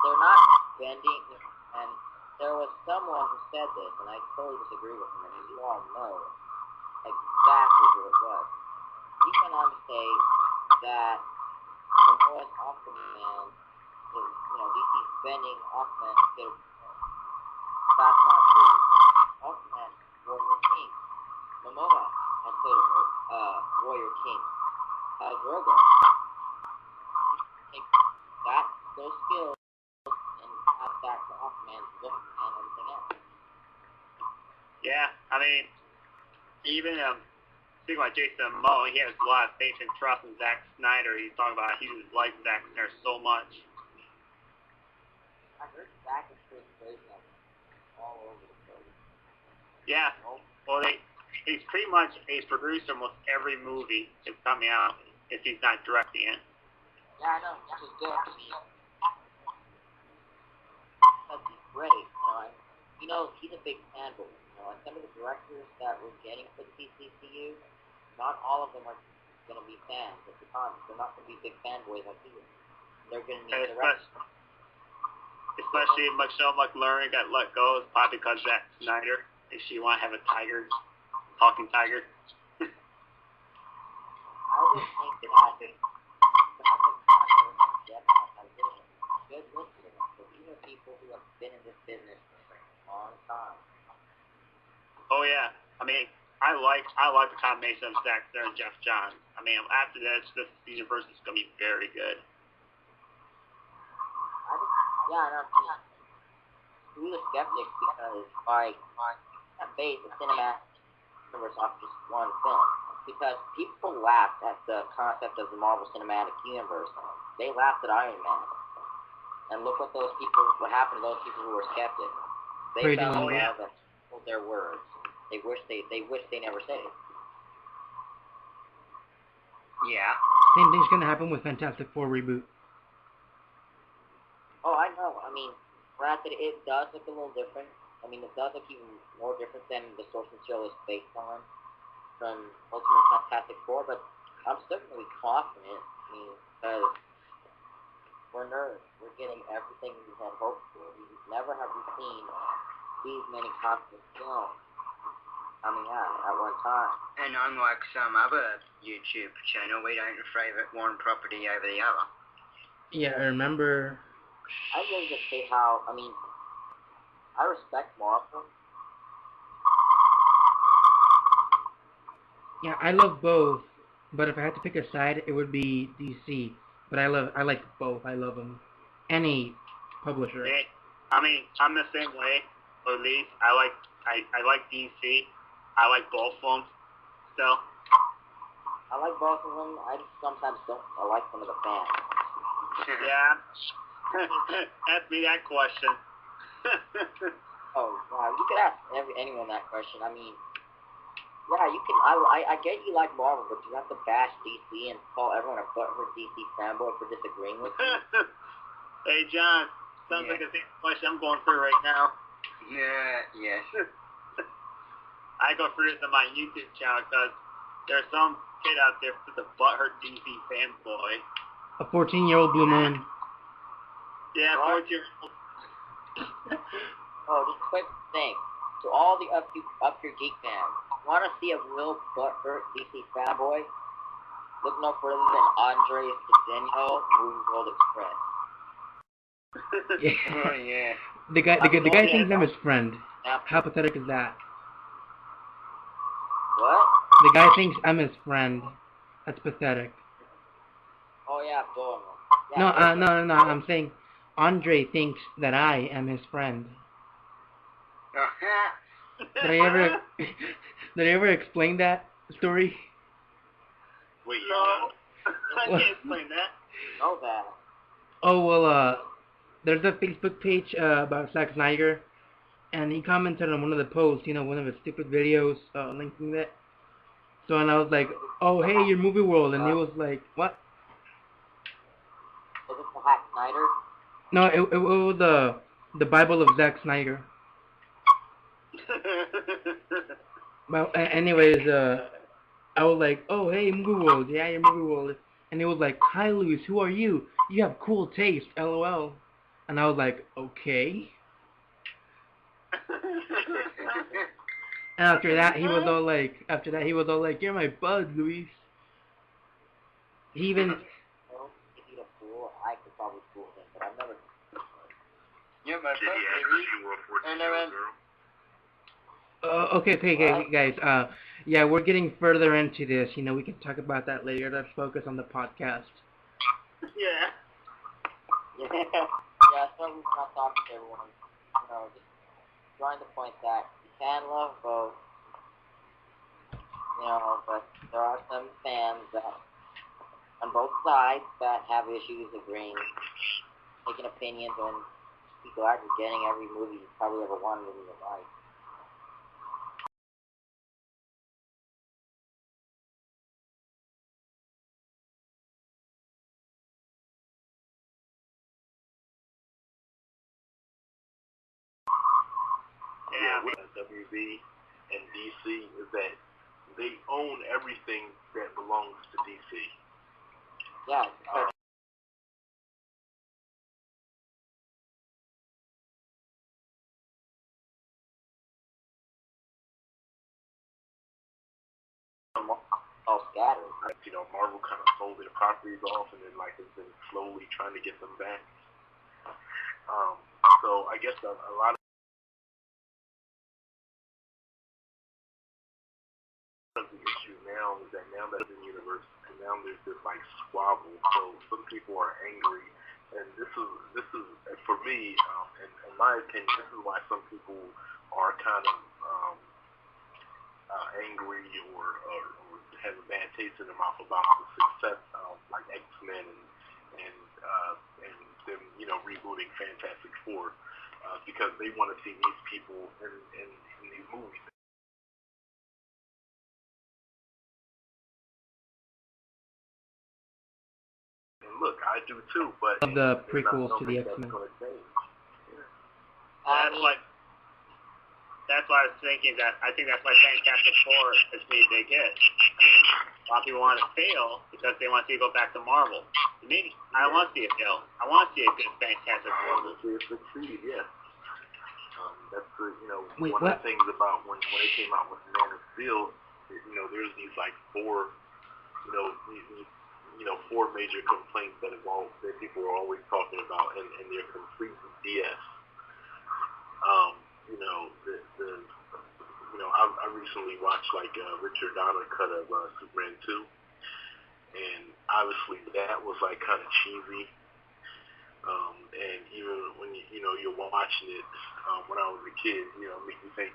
they're not bending, and there was someone who said this, and I totally disagree with him, and you all know exactly who it was. He went on to say that Momoa's Aquaman is, DC's bending Aquaman to get. That's not true. Aquaman, Warrior King. Momoa has played a Warrior King. As Rogo. Take those skills and add that to Aquaman's look and everything else. Yeah, I mean, even speaking about Jason Momoa, he has a lot of faith and trust in Zack Snyder. He's talking about he likes Zack Snyder so much. I heard Zack is pretty crazy all over the place. Yeah, well, he's pretty much a producer almost every movie that's coming out if he's not directing it. Yeah, I know, which is good. I mean, because he's great, he's a big fanboy. And some of the directors that we're getting for the DCCU, not all of them are going to be fans of the comics. They're not going to be big fanboys like he is. They're going to need directors. Especially Michelle McLaren got let go, probably because Zack Snyder, if she want to have a talking tiger. I just think that good listeners, but these are people who have been in this business for a long time. Oh yeah, I mean, I like the combination of Zack Snyder and Jeff Johns. I mean, after this universe is gonna be very good. And I'm really skeptic because at base, the cinematic universe off just one film. Because people laughed at the concept of the Marvel Cinematic Universe. They laughed at Iron Man. And look what happened to those people who were skeptics. They fell in love and told their words. They wish they never said it. Yeah. Same thing's gonna happen with Fantastic Four reboot. Oh, I know. I mean, granted, it does look a little different. I mean, it does look even more different than the source material is based on from Ultimate Fantastic Four, but I'm still going to be confident. I mean, because we're nerds. We're getting everything we had hoped for. Never have we seen these many comic films coming out at one time. And unlike some other YouTube channel, we don't favour one property over the other. Yeah, I remember. I really just say how, I respect Marvel. Yeah, I love both, but if I had to pick a side, it would be DC. But I like both. I love them. Any publisher. Yeah, I mean, I'm the same way. Or at least I like DC. I like both of them. Still. I like both of them. I just sometimes don't. I like some of the fans. Yeah. Ask me that question. Oh, wow. You could ask anyone that question. I mean, yeah, you can. I get you like Marvel, but you have to bash DC and call everyone a butthurt DC fanboy for disagreeing with you. Hey, John. Sounds like the same question I'm going through right now. Yeah, yes. I go through this on my YouTube channel because there's some kid out there who's a butthurt DC fanboy. A 14-year-old Blue Moon. Yeah, 14-year-old. Oh, just a quick thing. To all the up your Geek fans, want to see a real butthurt DC fanboy? Look no further than Andre Cedeno, Movie World Express. Yeah. Oh, yeah. The guy thinks I'm his friend. How pathetic is that? What? The guy thinks I'm his friend. That's pathetic. Oh yeah, Dorman. No, Yeah, no. I'm saying Andre thinks that I am his friend. Did I ever, did I ever explain that story? Wait, No. I can't explain that. know that. Oh well, there's a Facebook page about Zack Snyder, and he commented on one of the posts, one of his stupid videos, linking that. So and I was like, oh hey, your movie world, and he was like, what? Is it the Hack Snyder? No, it was the Bible of Zack Snyder. Well, anyways, I was like, oh hey, movie world, yeah, your movie world, and he was like, hi Luis, who are you? You have cool taste, lol. And I was like, okay. And after that, he was all like, you're my bud, Luis. He even, Well, if he's a fool, I could probably fool him, but I've never. You're my Did he bud, ask baby. if you were a And 14-year-old girl? okay, guys, yeah, we're getting further into this, we can talk about that later. Let's focus on the podcast. Yeah. Yeah, so we're not talking to everyone. Just drawing the point that you can love both. But there are some fans that on both sides that have issues agreeing, taking opinions, and be glad you're getting every movie you probably ever wanted in your life. Yeah, with WB and DC is that they own everything that belongs to DC. Yeah, all scattered. Marvel kind of sold their properties off and then has been slowly trying to get them back. So I guess a lot of the issue now is that now that the universe and now there's this squabble. So some people are angry, and this is for me, in my opinion, this is why some people are kind of angry or have a bad taste in their mouth about the success of X-Men and them rebooting Fantastic Four because they want to see these people in these movies. And look, I do too, but The prequels to the X-Men. That's why I was thinking that I think that's why Fantastic Four is being a big hit. I mean, a lot of people want to fail because they want to see it go back to Marvel. To me, I don't want to see it fail. I want to see a good Fantastic Four movie. It's succeeded, yeah. That's Wait, one what? of the things about when they came out with Man of Steel. There's these four, four major complaints that people are always talking about, and they're complete BS. I recently watched Richard Donner cut of Superman 2, and obviously that was kind of cheesy. And even when you're watching it, when I was a kid, it made me think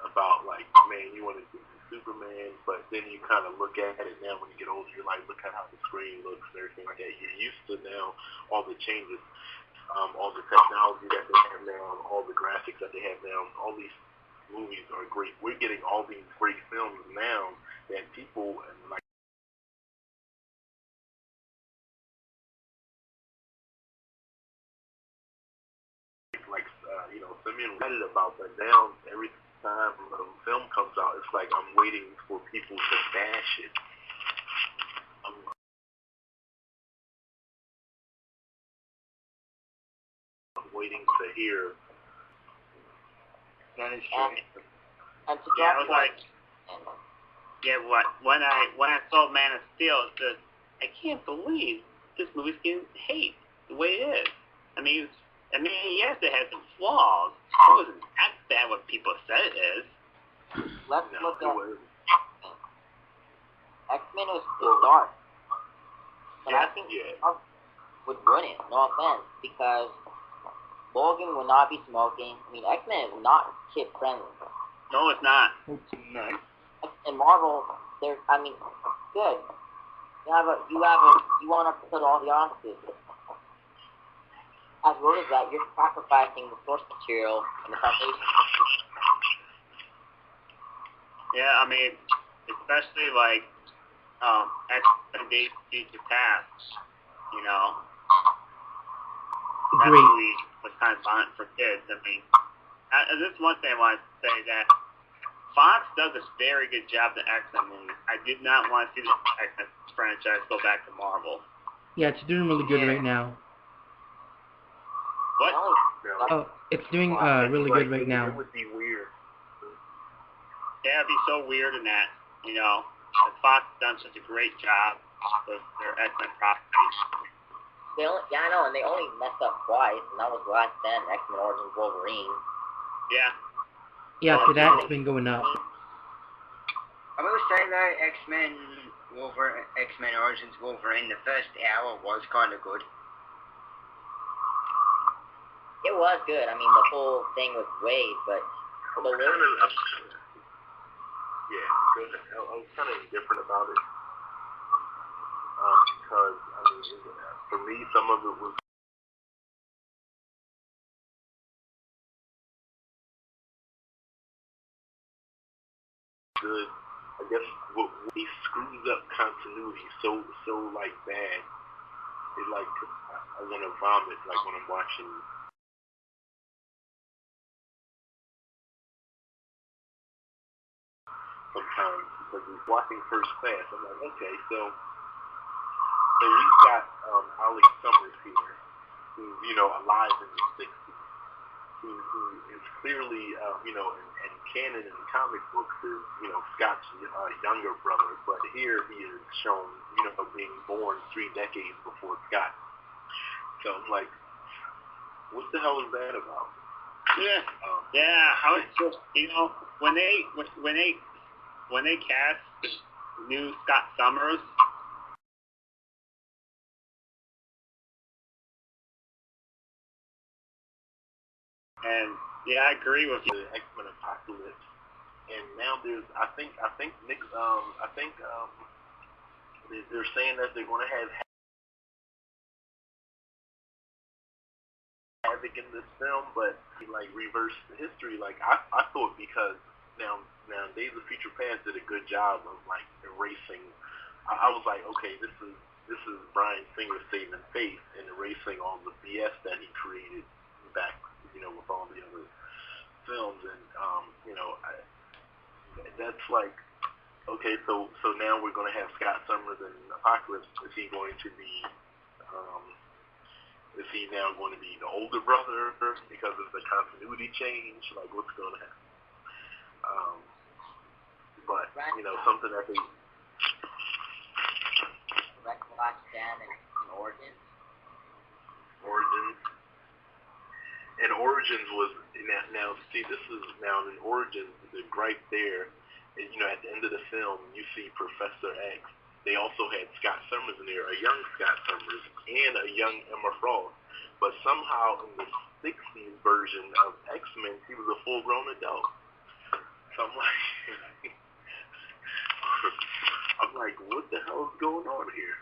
about man, you want to be Superman, but then you kind of look at it now when you get older, you're like, look at how the screen looks and everything like that. You're used to now all the changes, all the technology that they have now, all the graphics that they have now. All these movies are great. We're getting all these great films now that people Simeon read it about, but now every time a film comes out, it's I'm waiting for people to bash it. I'm waiting to hear. That is true. And to Yeah, I drop was when I saw Man of Steel, it said, I can't believe this movie's getting hate the way it is. I mean, yes, it has some flaws. It wasn't that bad what people said it is. let's No, look it at was. X-Men is dark. But I think Trump would ruin it, no offense, because Logan would not be smoking. I mean, X-Men is not kid-friendly. No, it's not. No. And Marvel, good. You want to put all the opposites. As well as that, you're sacrificing the source material and the foundation. Yeah, I mean, especially like X-Men Days of Future Past, you know. That Great. movie was kind of violent for kids. I mean, this is one thing I wanted to say, that Fox does a very good job in the X-Men movies. I did not want to see the X-Men franchise go back to Marvel. Yeah, it's doing really good right now. What? Oh, it's doing really good right now. It would be weird. Yeah, it'd be so weird in that, you know. But Fox has done such a great job with their X-Men properties. I know, and they only messed up twice, and that was last then, X-Men Origins Wolverine. Yeah. Yeah, after that, it's been going up. I will say though, X-Men Origins Wolverine, the first hour was kind of good. It was good. I mean, the whole thing with Wade, but I was kind of indifferent about it. Because, I mean, for me, some of it was good. I guess what he screws up continuity so like bad. It like, I want to vomit like when I'm watching. Sometimes because we're watching First Class, I'm like, okay, so we've got Alex Summers here, who's alive in the '60s, who is clearly and canon in the comic books is Scott's younger brother, but here he is shown being born 3 decades before Scott. So I'm like, what the hell is that about? Yeah. How it's just when they cast new Scott Summers. And yeah, I agree with you. The X-Men Apocalypse, and now there's I think Nick they're saying that they're going to have Havoc in this film, but he like reversed the history. Like I thought, because now Days of Future Past did a good job of like erasing. I was like, okay, this is Bryan Singer saving face and erasing all the BS that he created back with all the other films, and that's like, okay, so now we're going to have Scott Summers in Apocalypse. Is he going to be is he now going to be the older brother because of the continuity change? Like, what's going to happen? But something that they Watch Dan and Origins. And Origins was now. See, this is now in Origins. The gripe there, and at the end of the film, you see Professor X. They also had Scott Summers in there, a young Scott Summers and a young Emma Frost. But somehow in the '60s version of X-Men, he was a full-grown adult. So I'm like, what the hell is going on here?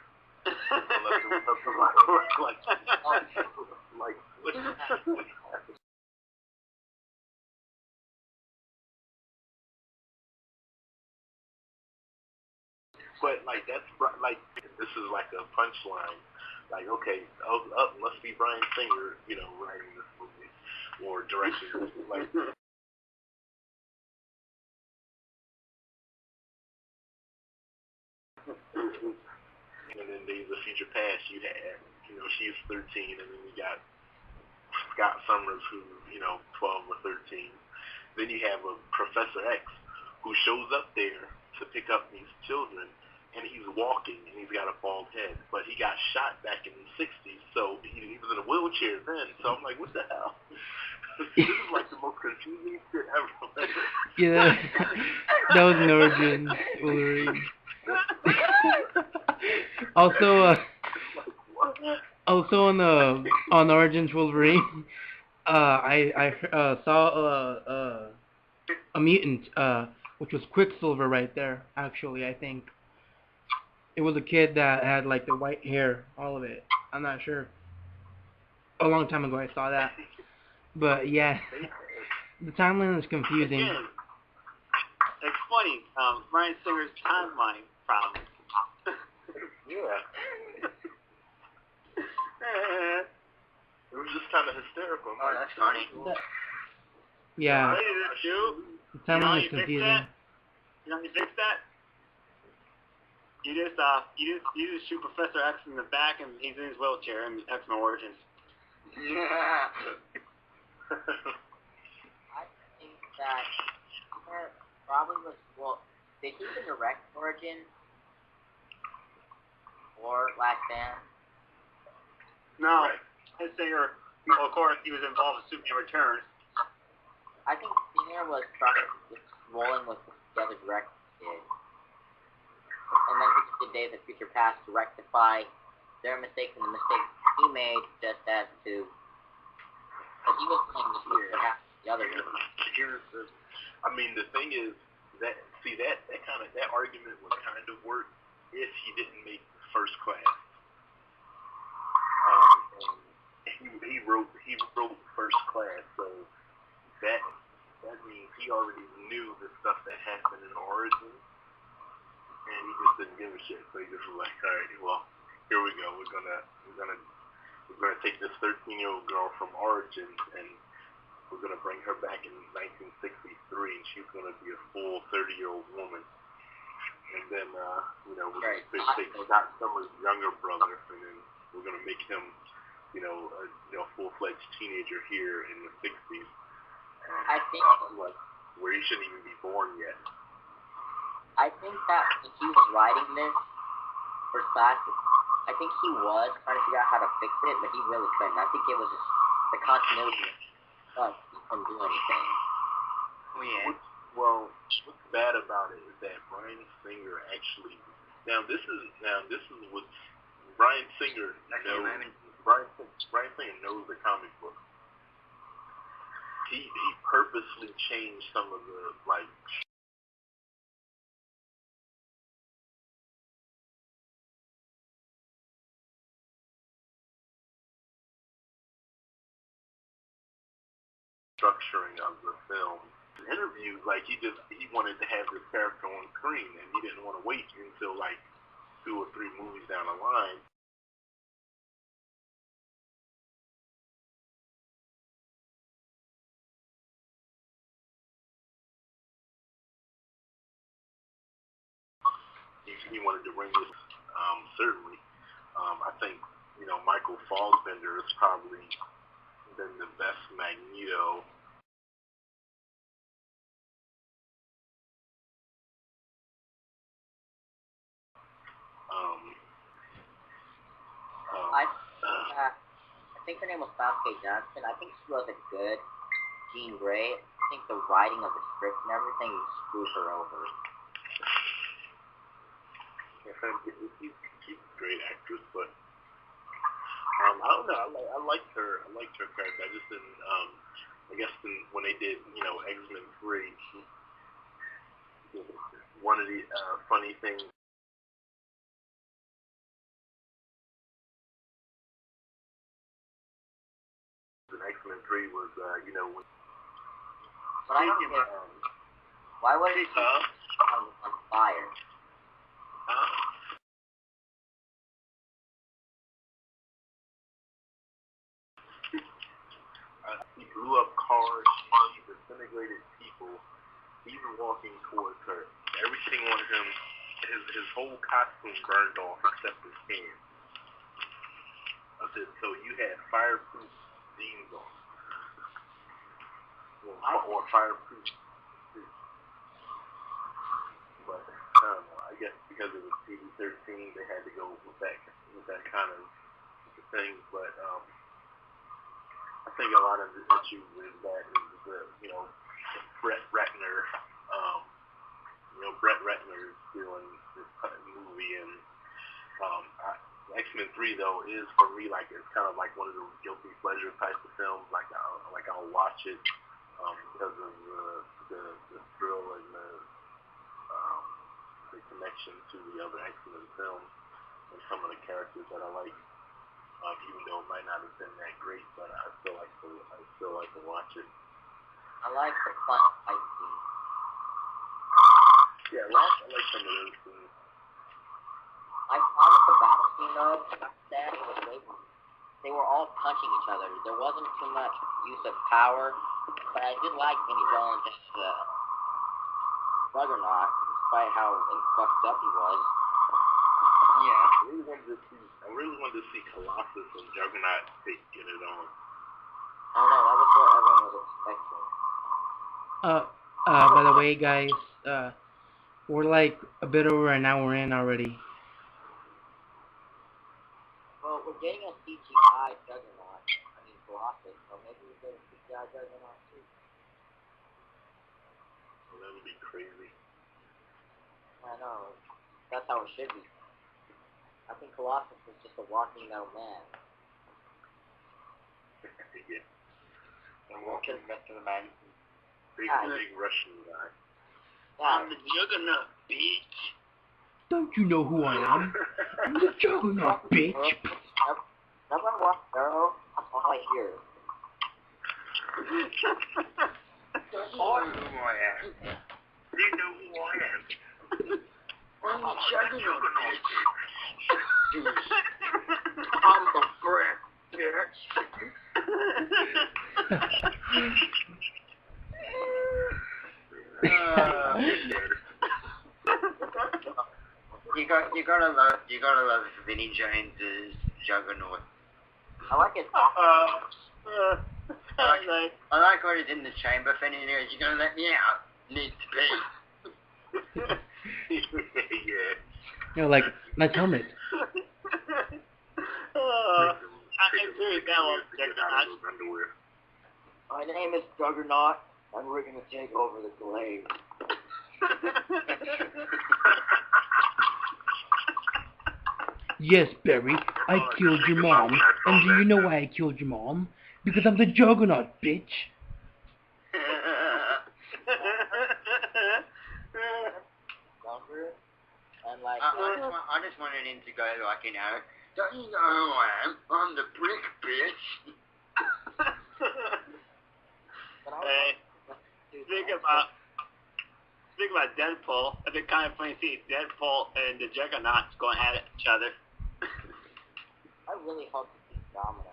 like, what? But like that's like this is like a punchline. Like, okay, must be Bryan Singer, writing this movie or directing this movie. Like, and then Days of Future Past, you had, she's 13, and then you got Scott Summers, who's 12 or 13. Then you have a Professor X who shows up there to pick up these children, and he's walking, and he's got a bald head. But he got shot back in the '60s, so he was in a wheelchair then. So I'm like, what the hell? This is like the most confusing shit ever. Yeah, that was an Origins Wolverine. Also, Also on Origins Wolverine, I saw a mutant, which was Quicksilver right there. Actually, I think it was a kid that had like the white hair, all of it. I'm not sure. A long time ago I saw that, but yeah, the timeline is confusing. Again, it's funny. Bryan Singer's timeline problem. Yeah. It was just kind of hysterical. Oh, that's funny. Yeah, Hey, dude. the timeline is confusing. You know how you fix that? You just shoot Professor X in the back, and he's in his wheelchair in X-Men Origins. Yeah. I think that probably was, well, did he even direct Origins or Black Band? No, his Singer, well, of course, he was involved with Superman Returns. I think Singer was probably just rolling with what the other directors did. And then he just did Days of Future Past to rectify their mistakes and the mistakes he made, just as to, because he was playing the future half the other way. I mean, the thing is that that argument would kind of work if he didn't make First Class. He wrote First Class, so that means he already knew the stuff that happened in Origins, and he just didn't give a shit. So he just was like, all right, well, here we go. We're gonna take this 13-year-old girl from Origins and we're gonna bring her back in 1963, and she's gonna be a full 30-year-old woman. And then we're gonna take Scott Summers' younger brother, and then we're gonna make him a full-fledged teenager here in the 60s. I think like where he shouldn't even be born yet. I think that if he was writing this for Classic, I think he was trying to figure out how to fix it, but he really couldn't. I think it was just the continuity of he couldn't do anything. Well, what's bad about it is that Bryan Singer actually this is what Bryan Singer knows. Bryan Singer knows the comic book. He purposely changed some of the structuring of the film. In interviews, he wanted to have this character on screen, and he didn't want to wait until 2 or 3 movies down the line. He wanted to bring this, certainly. I think, Michael Fassbender has probably been the best Magneto. I think her name was Sasuke Johnson. I think she was a good Jean Grey. I think the writing of the script and everything screwed her over. She's a great actress, but I don't know. I liked her. I liked her character. I just didn't. I guess when they did, X-Men 3, one of the funny things. In X-Men 3 was, when. But I don't get. Why was he on fire? He blew up cars. He disintegrated people. He's walking towards her. Everything on him, his whole costume burned off except his hands. I said, so you had fireproof jeans on. Or fireproof suits. But I don't know. I guess because it was PG-13, they had to go with that kind of thing. But I think a lot of the issue with that is Brett Ratner. Brett Ratner is doing this movie, and X-Men 3 though is for me like it's kind of like one of those guilty pleasure types of films. Like I'll watch it because of the thrill and the connection to the other X-Men films and some of the characters that I like. Even though it might not have been that great, but I still like to watch it. I like the fun fight scene. Yeah, I like some of those things. I found the battle scene though, sad was they were all punching each other. There wasn't too much use of power, but I did like Vinnie Jones just Juggernaut, despite how fucked up he was. Yeah, I really wanted to see Colossus and Juggernaut get it on. I don't know, that was what everyone was expecting. By the way, guys, we're like a bit over an hour in already. Well, we're getting a CGI Juggernaut. I mean, Colossus, so maybe we get a CGI Juggernaut too. Well, that would be crazy. I know. That's how it should be. I think Colossus is just a walking metal man. Yeah. And walking the rest of the man. Big Russian guy. Yeah, I'm the Juggernaut, bitch. Don't you know who I am? I'm the Juggernaut, bitch. Never watch Arrow. That's all I hear. Oh, who I am. You know who I am. I'm the Juggernaut, bitch. I'm the friend, You gotta love Vinnie Jones's Juggernaut. I like it. I like what he's in the chamber thing, and he goes, "You're gonna let me out? Needs to be." Yeah. You know, like, nice helmet. I agree with that one, Juggernaut. Underwear. My name is Juggernaut, and we're gonna take over the glade. Yes, Barry, I killed your mom. And do you know why I killed your mom? Because I'm the Juggernaut, bitch. Younger, and like. I just wanted him to go like, don't you know who I am? I'm the brick, bitch. Hey, speak about Deadpool. It'd be kind of funny to see Deadpool and the Juggernauts going at each other. I really hope to see Domino.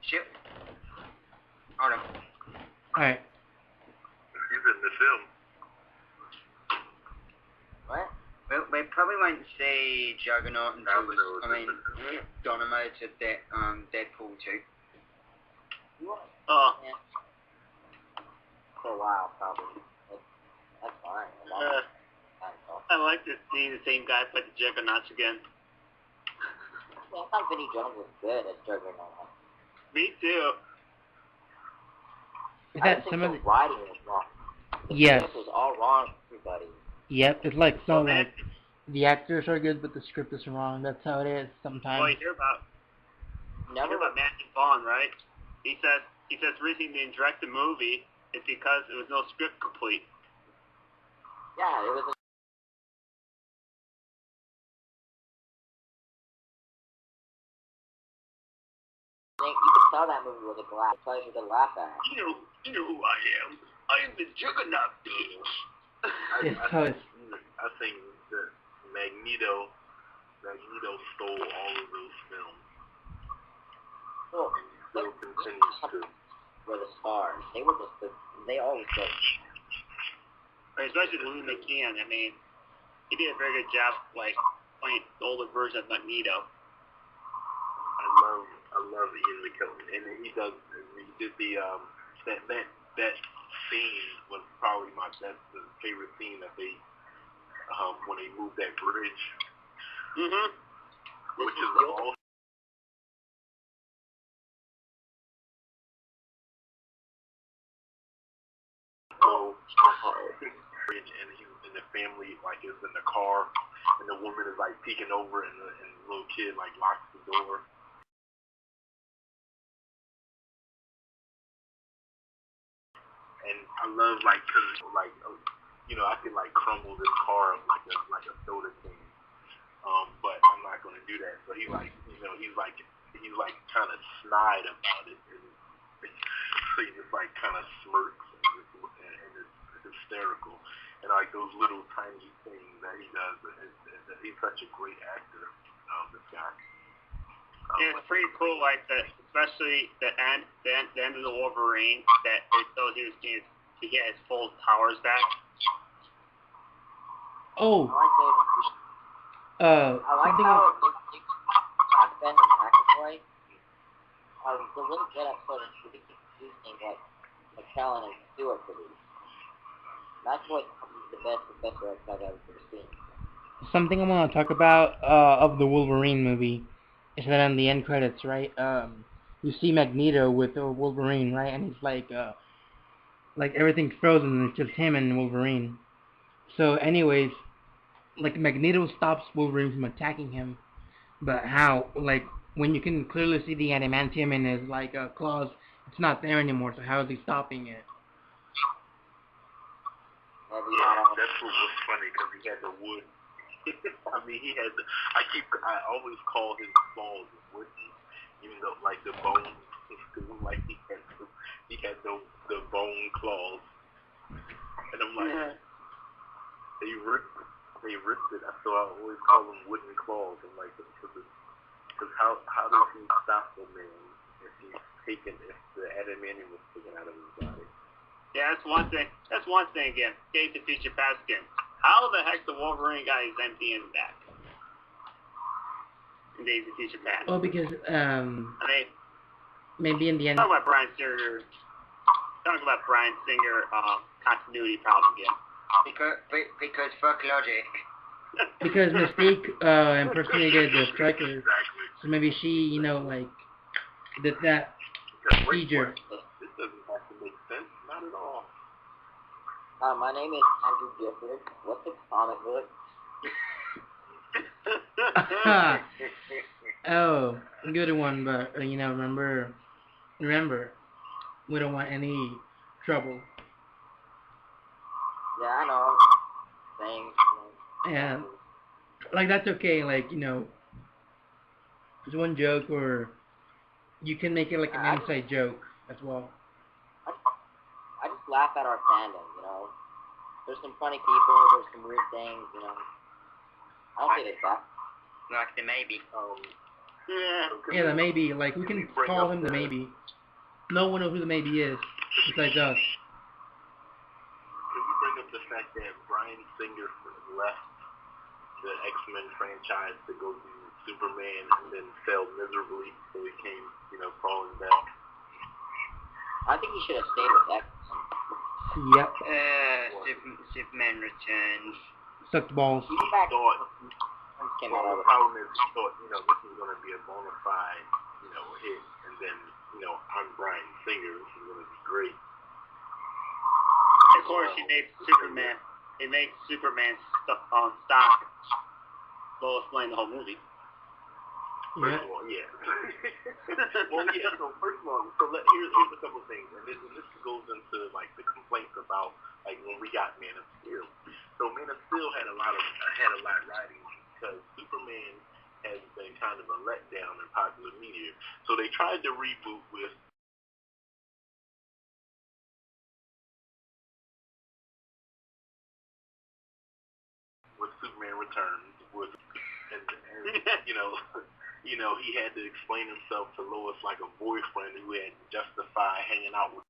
Shit. Hold on. Alright. He's in the film. What? Well, we probably won't see Juggernaut until Dynamo to Deadpool 2. Oh. Yeah. For a while, probably. That's fine. I like to see the same guy play the Juggernauts again. Yeah, I thought Vinnie Jones was good as Juggernaut. Me too. Is I that think some the of the... writing was wrong. The Yes. script was all wrong for everybody. Yep, it's like so, man. like, the actors are good, but the script is wrong. That's how it is sometimes. Well, you hear about Matthew Vaughn, right? He says the reason he didn't direct the movie is because there was no script complete. Yeah, it was. You could tell that movie was a pleasure to laugh at. You know who I am. I am the Juggernaut, bitch. I think that Magneto stole all of those films. Well, And still continues to. were the stars. They were they always did. Especially Louis McCann. I mean, he did a very good job, like, playing the older version of Magneto. I love Ian McKellen, and he did the that scene was probably the favorite scene that they when they moved that bridge, which is all. and the family like is in the car, and the woman is like peeking over, and the little kid like locks the door. And I love like, cause like I could like crumble this car up like a soda can. But I'm not gonna do that. So he's like kind of snide about it, and so he just like kind of smirks and it's hysterical. And like those little tiny things that he does, he's such a great actor. This guy. Yeah, it's pretty cool, like especially the end of the Wolverine, that it shows he get his full powers back. Oh. I like how they Aspen and McAvoy are the really good at sort of producing what McKellen and Stewart produced. McAvoy's the best Professor X I've ever seen. Something I want to talk about of the Wolverine movie is that in the end credits, right? You see Magneto with Wolverine, right? And he's like everything's frozen, and it's just him and Wolverine. So, anyways, like Magneto stops Wolverine from attacking him, but how? Like when you can clearly see the adamantium in his like claws, it's not there anymore. So how is he stopping it? Yeah, that's what was funny because he had the wood. I mean, I always call his claws wooden, even though like the bone, like he had the bone claws, and I'm like, they ripped it. So I always call them wooden claws. I'm like, because how does he stop the man if the adamantium was taken out of his body? Yeah, that's one thing. Again. Days of Future Past again. How the heck the Wolverine got his empty in back? In Days of Future Past. Well, because maybe in the end. Talk about Bryan Singer continuity problem again. Because fuck logic. Because Mystique impersonated the Striker, so maybe she, like, did that procedure. This doesn't have to make sense, not at all. My name is Andrew Gifford. What's a comic book? Oh, good one, but remember, we don't want any trouble. Yeah, I know. Things. Yeah, like that's okay. Like it's one joke, or you can make it like an inside joke as well. I just laugh at our fandom. There's some funny people. There's some weird things. I don't think it's that. Like the maybe. Yeah, the maybe. Like we can call him the maybe. No one knows who the maybe is besides us. Can we bring up the fact that Bryan Singer left the X-Men franchise to go do Superman and then failed miserably, so he came, crawling back? I think he should have stayed with X-Men. Yep. Superman Returns. Sucked balls. The problem is he thought, this is going to be a bona fide, hit, and then, I'm Bryan Singer, this is going to be great. Of course, he made Superman. It made Superman stop Lois Lane the whole movie. First of all, yeah. So first of all, here's a couple things, and this goes into like the complaints about like when we got Man of Steel. So Man of Steel had a lot riding because Superman has been kind of a letdown in popular media. So they tried to reboot with Superman Returns, and he had to explain himself to Lois like a boyfriend who had to justify hanging out with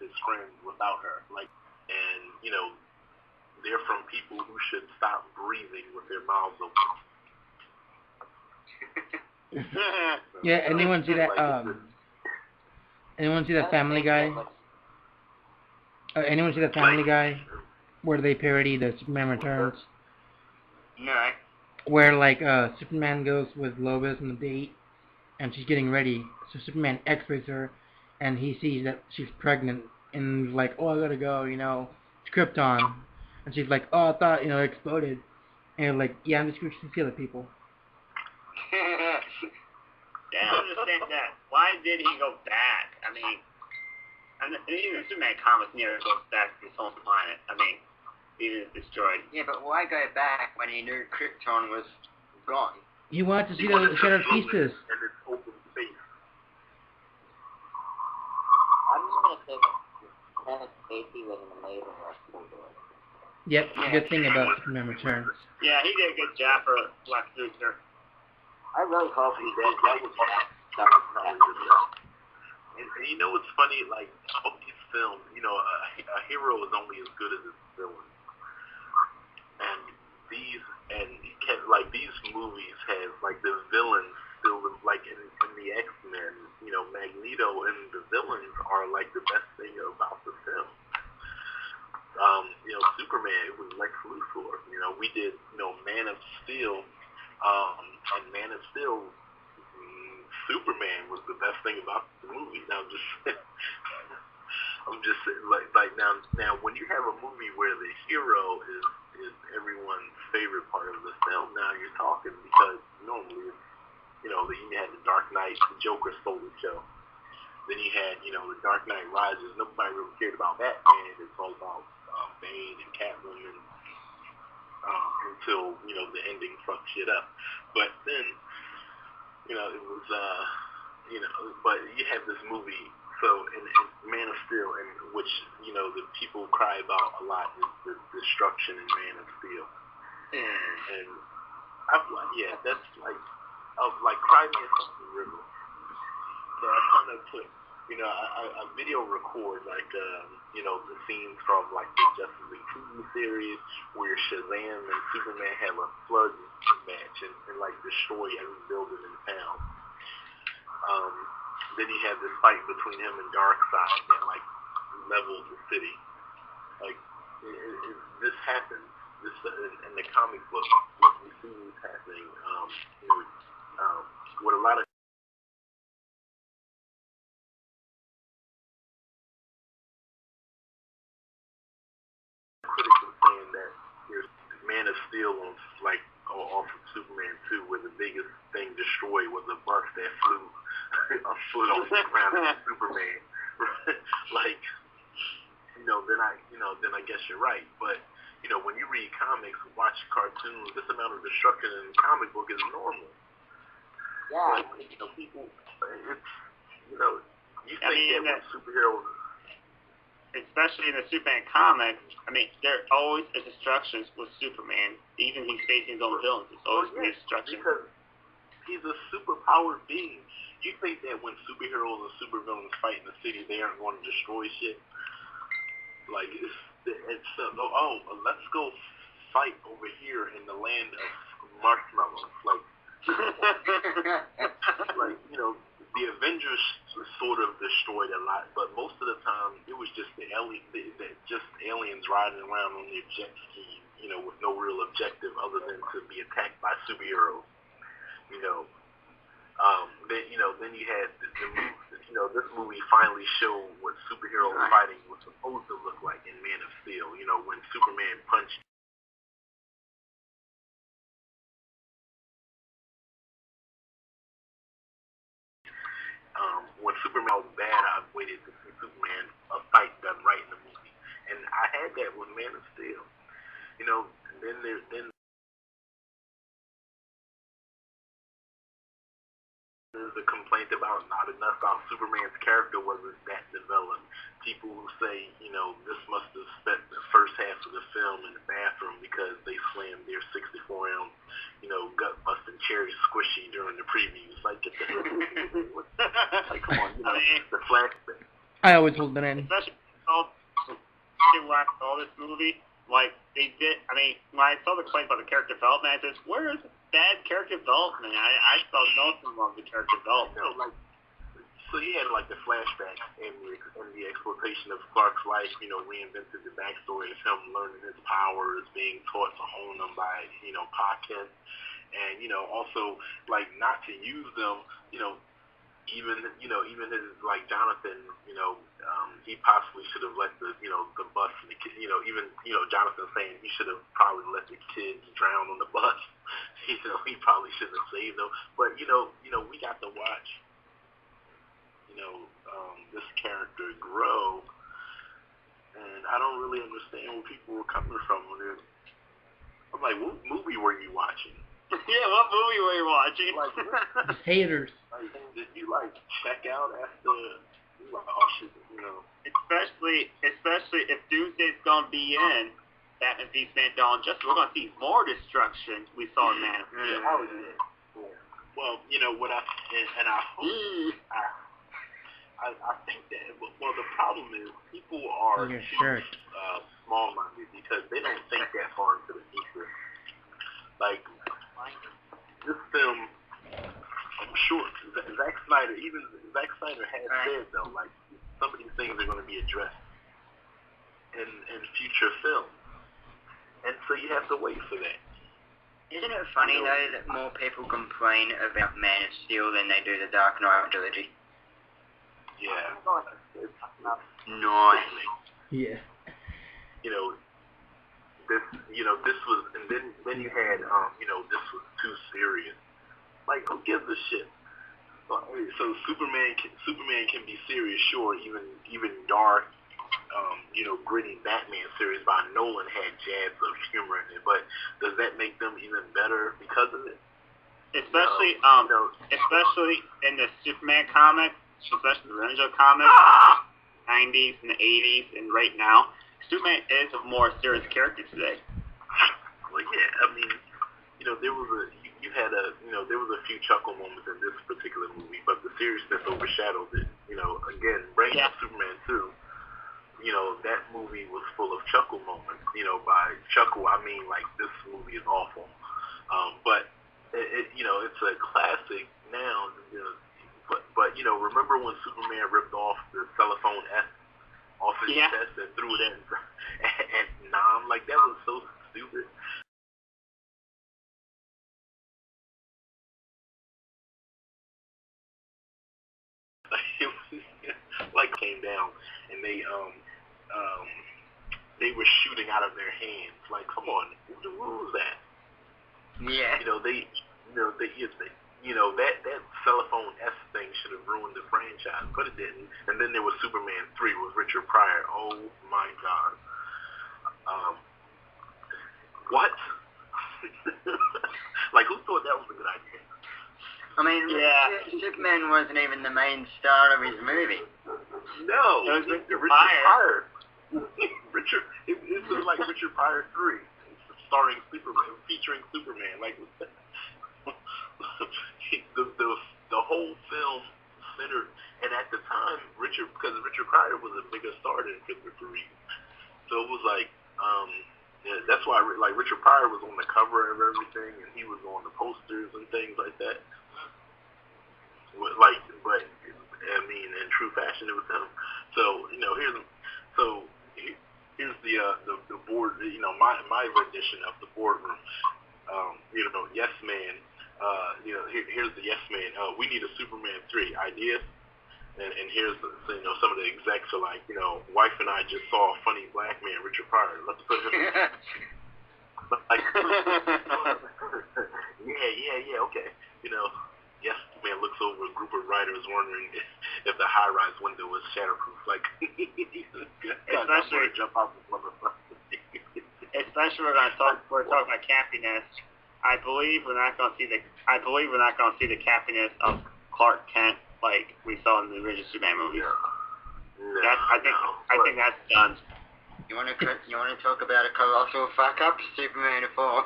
his friends without her. And they're from people who should stop breathing with their mouths open. Yeah, anyone see that? Anyone see that Family Guy? Anyone see that Family Guy where they parody the Superman Returns? No. Where Superman goes with Lois on a date, and she's getting ready. So Superman X-rays her, and he sees that she's pregnant, and he's like, oh, I gotta go, it's Krypton, and she's like, oh, I thought, it exploded, and like, yeah, I'm just going to see other people. Yeah, I don't understand that. Why did he go back? I mean, even the Superman comics never goes back to his home planet. I mean, even if destroyed. Yeah, but why go back when he knew Krypton was gone? He wanted to see the shattered pieces. And it's open space. I'm just gonna say that Kevin Spacey was an amazing wrestler. Yep, good thing about Superman Returns. Yeah, he did a good job for Lex Luthor. I really hope he did. That was probably the best. And you know what's funny? Like, all these films, a hero is only as good as his villain. And these movies have, like, the villains still, like, in the X-Men, Magneto and the villains are, like, the best thing about the film. Superman, it was Lex Luthor. We did, Man of Steel, and Man of Steel, Superman was the best thing about the movie. Now, I'm just like now when you have a movie where the hero is everyone's favorite part of the film, now you're talking, because normally it's, you had the Dark Knight, the Joker stole the show. Then you had, the Dark Knight Rises. Nobody really cared about Batman. It's all about Bane and Catwoman until, the ending fucked shit up. But then, it was, but you have this movie, so in Man of Steel, in which, the people cry about a lot, is the destruction in Man of Steel. And that's like Cry Me a Fucking River. So I kind of put, I video record, like, the scenes from, like, the Justice League TV series where Shazam and Superman have a flood match and like, destroy every building in town. Then you have this fight between him and Darkseid that, like, levels the city. Like, this happens. This in the comic book, what we see is happening. What a lot of critics are saying that there's Man of Steel on, like, off of Superman 2, where the biggest thing destroyed was a bus that flew a foot off the ground of Superman. Like, then I guess you're right. But, when you read comics, watch cartoons, this amount of destruction in the comic book is normal. Yeah. But, people, it's, you think that superheroes, especially in the Superman comics, I mean, there always is destructions with Superman. Even he's facing his own villains, it's always destruction. Because he's a superpowered being. You think that when superheroes and supervillains fight in the city, they aren't going to destroy shit? Like, let's go fight over here in the land of marshmallows. Like, the Avengers sort of destroyed a lot, but most of the time it was just aliens riding around on their jet skis, with no real objective other than to be attacked by superheroes. Then you had this movie finally showed what superhero fighting was supposed to look like in Man of Steel. When Superman punched. When Superman was bad, I waited to see Superman a fight done right in the movie, and I had that with Man of Steel. Then there's a complaint about not enough about Superman's character wasn't that developed. People who say, this must have spent the first half of the film in the bathroom because they slammed their 64-ounce, gut busting cherry squishy during the previews. Like, get the like, come on, the flashback. I always hold it in. Especially all this movie, like they did. I mean, when I saw the complaint about the character development, I said, "Where is bad character development?" I saw nothing wrong with the character development. So you had, like, the flashback and the exploitation of Clark's life. Reinvented the backstory of him learning his powers, being taught to hone them by Pa Kent, and also, like, not to use them. even his like Jonathan, he possibly should have let the bus and the kid, even Jonathan saying he should have probably let the kids drown on the bus. He probably shouldn't have saved them. But we got to watch this character grow, and I don't really understand where people were coming from. I'm like, what movie were you watching? Yeah, what movie were you watching? The haters. Like, did you check out after? Oh shit, Especially if Doomsday's gonna be in Batman v Superman Dawn Justice, we're gonna see more destruction we saw in Man of Steel. Yeah. Well, what I hope I think that the problem is people are small-minded because they don't think that far into the future. Like this film, I'm sure Zack Snyder has said though, like some of these things are going to be addressed in future films, and so you have to wait for that. Isn't it funny though that more people complain about Man of Steel than they do the Dark Knight trilogy? Yeah. Nice. Yeah. This was, and then you had, this was too serious. Like, who gives a shit? So Superman can be serious, sure. Even dark, gritty Batman series by Nolan had jabs of humor in it, but does that make them even better because of it? Especially in the Superman comics, especially the original comics, 90s and the 80s, and right now, Superman is a more serious character today. Well, yeah, I mean, there was there was a few chuckle moments in this particular movie, but the seriousness overshadowed it. Again, bringing up Superman 2, that movie was full of chuckle moments. By chuckle, I mean like this movie is awful, but it's a classic now. But remember when Superman ripped off the telephone S off his chest and threw it at Nam? Like, that was so stupid. It was like came down and they were shooting out of their hands. Like, come on, what was that? Yeah. That telephone S thing should have ruined the franchise, but it didn't. And then there was Superman 3 with Richard Pryor. Oh my God. What? Like, who thought that was a good idea? I mean, Superman wasn't even the main star of his movie. No, it was Richard Pryor. It was like Richard Pryor 3, starring Superman, featuring Superman. Like, the whole film centered, and at the time, because Richard Pryor was a bigger star than Christopher Reeve, so it was like, that's why Richard Pryor was on the cover of everything, and he was on the posters and things like that. But I mean, in true fashion, it was him. So here's the board. My rendition of the boardroom. Yes Man. Here's the Yes Man. We need a Superman 3 idea. And here's some of the execs are like, wife and I just saw a funny black man, Richard Pryor. Let's put him in. Like, yeah, okay. Yes Man looks over a group of writers wondering if the high-rise window was shatterproof. Like, especially jump out this motherfucker. Especially we're talking about campiness. I believe we're not going to see the campiness of Clark Kent like we saw in the original Superman movie. No, I think that's done. You want to talk about a colossal fuck up? Superman 4.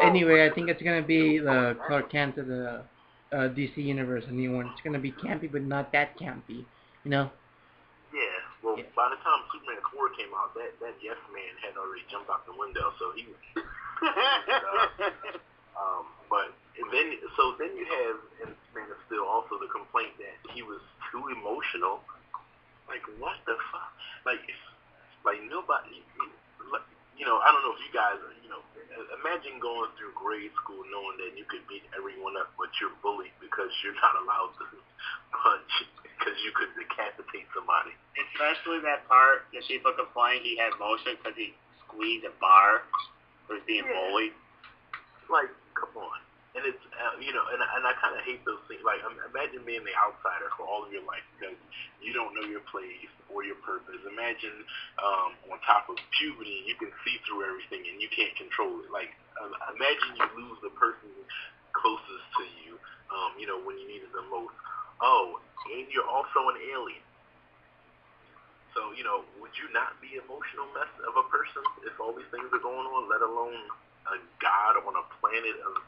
Anyway, I think it's gonna be the Clark Kent of the DC universe, a new one. It's gonna be campy, but not that campy. Yeah. Well, by the time Superman 4 came out, that Yes Man had already jumped out the window, so he was. But then you have in Man of Steel also the complaint that he was too emotional. Like, what the fuck? Like nobody. I don't know if you guys are imagine going through grade school knowing that you could beat everyone up, but you're bullied because you're not allowed to punch because you could decapitate somebody. Especially that part that people complain he had motion because he squeezed a bar or was being bullied. Like, come on. And it's, and I kind of hate those things. Like, imagine being the outsider for all of your life because you don't know your place or your purpose. Imagine on top of puberty, you can see through everything and you can't control it. Like, imagine you lose the person closest to you, when you needed them most. Oh, and you're also an alien. So, would you not be emotional mess of a person if all these things are going on, let alone a god on a planet of,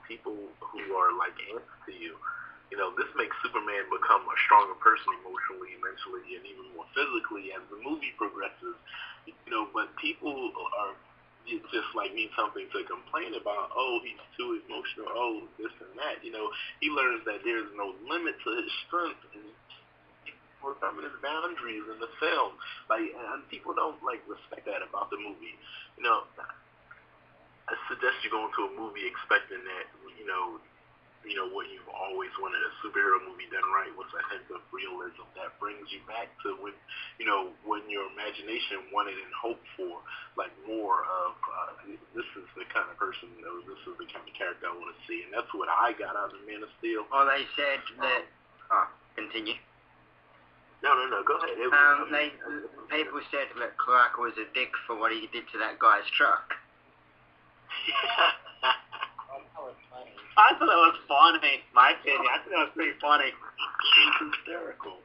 people who are like ants to you? This makes Superman become a stronger person emotionally, mentally, and even more physically as the movie progresses. But people are just like need something to complain about. Oh, he's too emotional. Oh, this and that. He learns that there's no limit to his strength and overcoming his boundaries in the film. And people don't respect that about the movie. I suggest you go into a movie expecting that, what you've always wanted, a superhero movie done right, with a hint of realism that brings you back to when your imagination wanted and hoped for, more of, this is the kind of person, this is the kind of character I want to see, and that's what I got out of Man of Steel. Well, they said that, continue. No, go ahead. People said that Clark was a dick for what he did to that guy's truck. I thought that was funny. My opinion, I thought that was pretty funny. It's hysterical.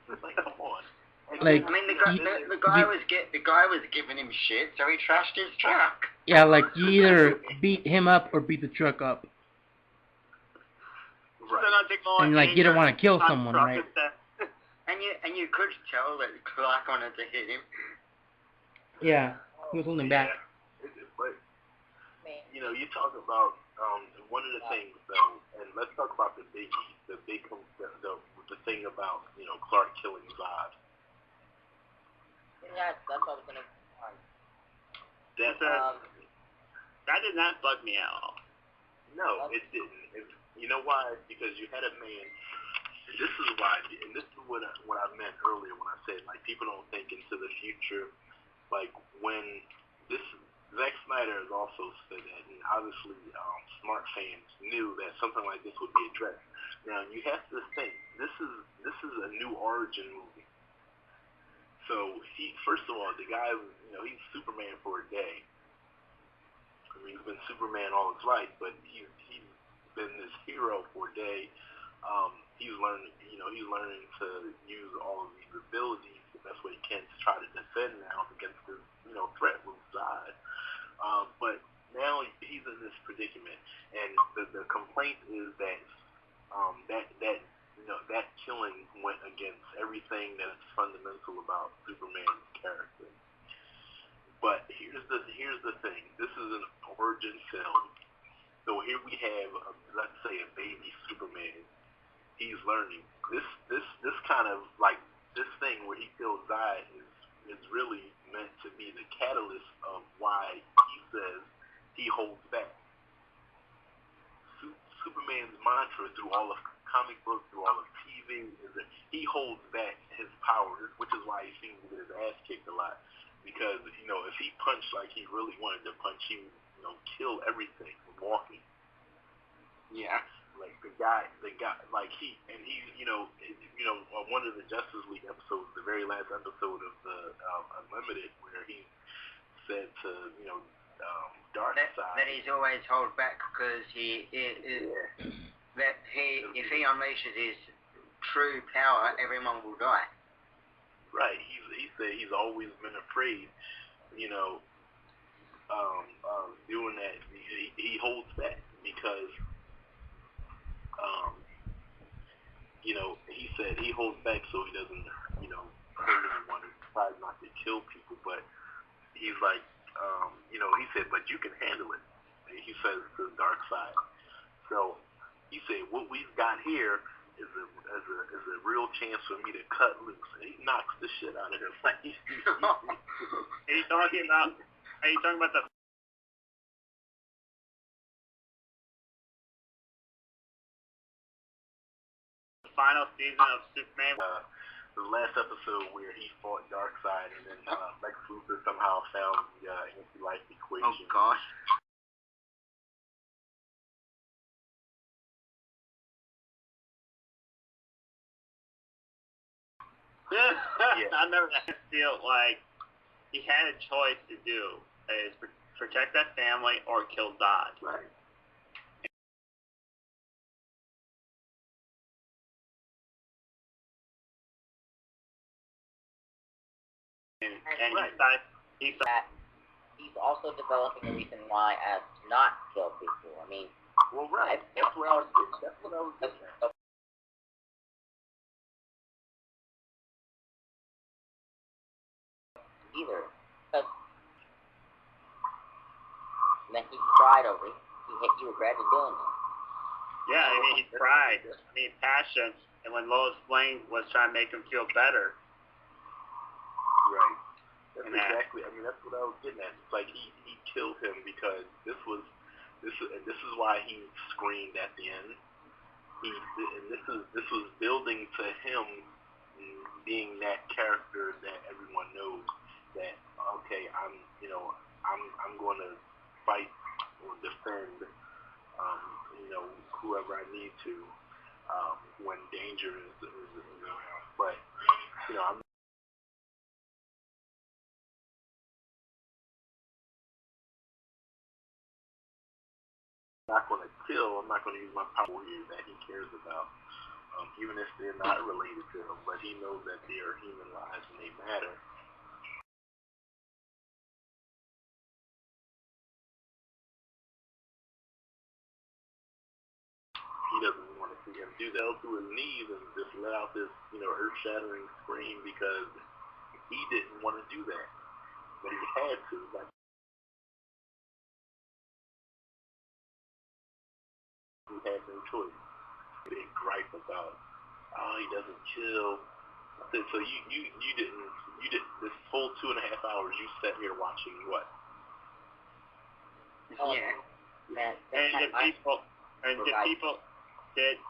Come on. The guy was giving him shit, so he trashed his truck. Yeah, you either beat him up or beat the truck up. Right. And you don't want to kill someone, right? And you could tell that Clark wanted to hit him. Yeah, he was holding back. But you talk about one of the things though, and let's talk about the thing about Clark killing Zod. Yeah, that's what I was gonna. That did not bug me at all. No, it didn't. You know why? Because you had a man. And this is why, and this is what I meant earlier when I said people don't think into the future. When this Zack Snyder has also said that, and obviously smart fans knew that something like this would be addressed. Now you have to think this is a new origin movie. So first of all, the guy, he's Superman for a day. I mean, he's been Superman all his life, but he's been this hero for a day. He's learning to use all of these abilities the best way he can to try to defend now against this, threat with Zod. But now he's in this predicament, and the complaint is that that killing went against everything that's fundamental about Superman's character. But here's the thing. This is an origin film, so here we have let's say a baby Superman. He's learning. This kind of this thing where he kills Zod is really meant to be the catalyst of why he says he holds back. Superman's mantra through all of comic books, through all of TV, is that he holds back his powers, which is why he seems to get his ass kicked a lot. Because if he punched like he really wanted to punch, he would kill everything from walking. Yeah. The guy, one of the Justice League episodes, the very last episode of the Unlimited, where he said to Darkseid that he's always held back because if he unleashes his true power, everyone will die. Right. He said he's always been afraid, doing that. He holds back because. He said he holds back so he doesn't, hurt anyone and tries not to kill people. But he's he said, but you can handle it. He says to Darkseid. So he said, what we've got here is a real chance for me to cut loose. And he knocks the shit out of him. Are you talking about the final season of Superman. The last episode where he fought Darkseid and then Lex Luthor somehow found the anti-life equation. Oh gosh. I never feel like he had a choice to do is protect that family or kill Dodd. Right. And Right. he's That he's also developing a reason why as to not kill people. I mean, Well, right. That's what I was getting at. either. Because then he cried over it. He regretted doing it. Yeah, I mean, he cried. I mean, passion. And when Lois Lane was trying to make him feel better. Right. That's exactly. I mean, that's what I was getting at. It's like he killed him because this is why he screamed at the end. This was building to him being that character that everyone knows that okay, I'm going to fight or defend whoever I need to when danger is around. But I'm not going to kill. I'm not going to use my power here that he cares about, even if they're not related to him. But he knows that they are human lives and they matter. He doesn't want to see him do that. He fell to his knees and just let out this, earth-shattering scream because he didn't want to do that, but he had to. Like, he had no choice. Big gripe about, he doesn't kill. I said, so you didn't this full 2.5 hours you sat here watching what? Yeah. Man, And did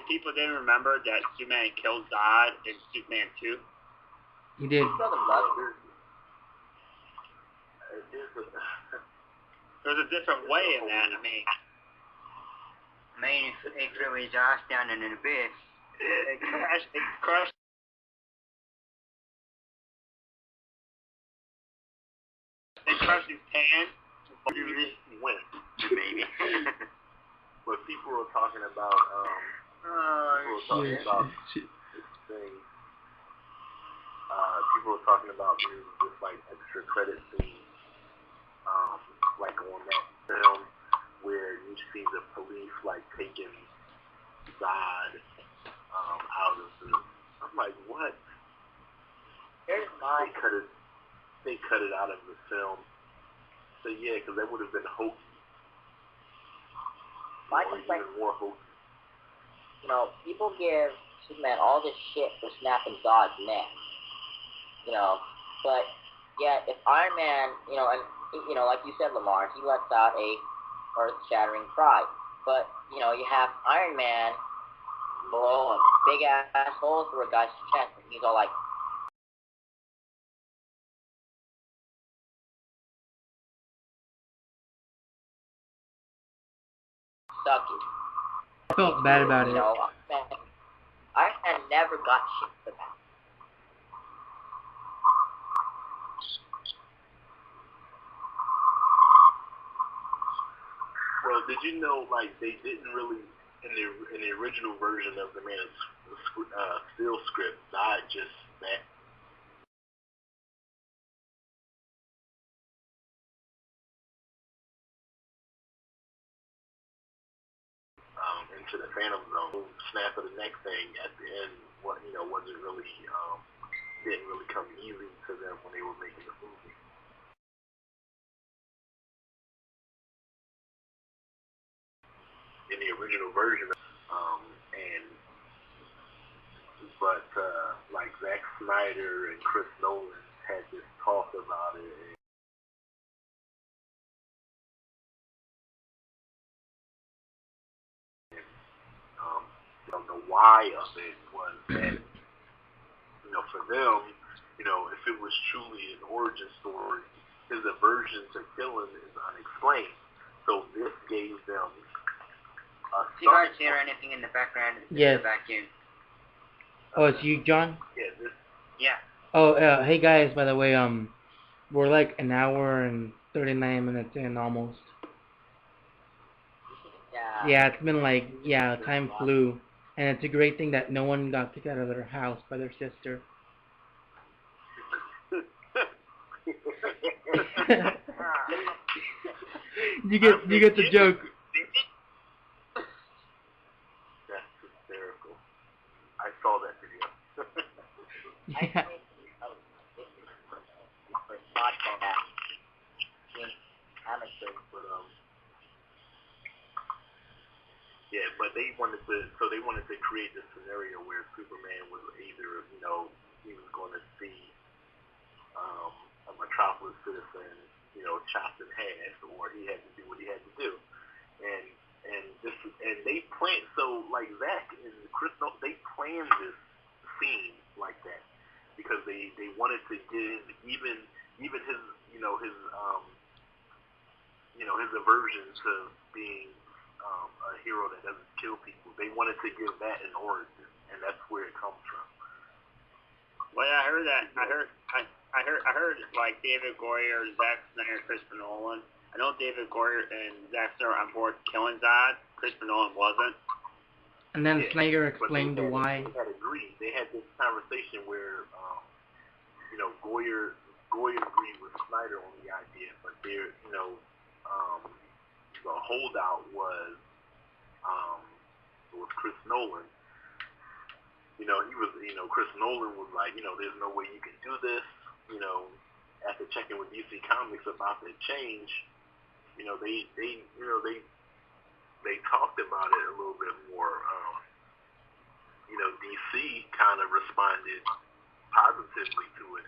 people then remember that Superman killed Zod in Superman 2? He did. There's a different way in that. I mean, He threw his ass down in an abyss. it crushed his hand. When? Maybe. But people were talking about this thing. People were talking about this like extra credit scene, like on that film where you see the police like taking Zod out of the. I'm like, what? They cut it out of the film. So yeah, because that would have been hokey. My Or complaint, even more hokey. People give Superman all this shit for snapping Zod's neck. But yet if Iron Man, and like you said, Lamar, he lets out a earth-shattering cry. But you have Iron Man blow a big ass hole through a guy's chest, and he's all like, "Suck it." I felt bad about it. Iron Man never got shit for that. Well, did you know like they didn't really in the original version of the Man of Steel script, Zod just smacked into the Phantom Zone. Snap of the neck thing at the end, wasn't really didn't really come easy to them when they were making the movie. In the original version, but like Zack Snyder and Chris Nolan had this talk about it. And, I don't know why. why of it was that, for them, if it was truly an origin story, his aversion to killing is unexplained. So this gave them a Do you guys hear anything in the background? Yes. The vacuum. Oh, it's you, John? Yeah. Oh, hey guys, by the way, we're like an hour and 39 minutes in almost. Yeah. Yeah, it's been like, time flew. And it's a great thing that no one got kicked out of their house by their sister. you get the joke. That's hysterical. I saw that video. Yeah. But they wanted to create this scenario where Superman was either, he was going to see a Metropolis citizen, chopped in half, or he had to do what he had to do. And they planned, so like Zach and Chris, they planned this scene like that because they wanted to give even his his aversion to being a hero that doesn't kill people. They wanted to give that an origin, and that's where it comes from. Well, yeah, I heard that. I heard like David Goyer, Zack Snyder, Christopher Nolan. I know David Goyer and Zack Snyder are on board killing Zod. Christopher Nolan wasn't. And then Snyder explained why. They had agreed. They had this conversation where, Goyer agreed with Snyder on the idea, but there, the holdout was Chris Nolan. Chris Nolan was like, there's no way you can do this. After checking with DC Comics about the change, they talked about it a little bit more. DC kind of responded positively to it,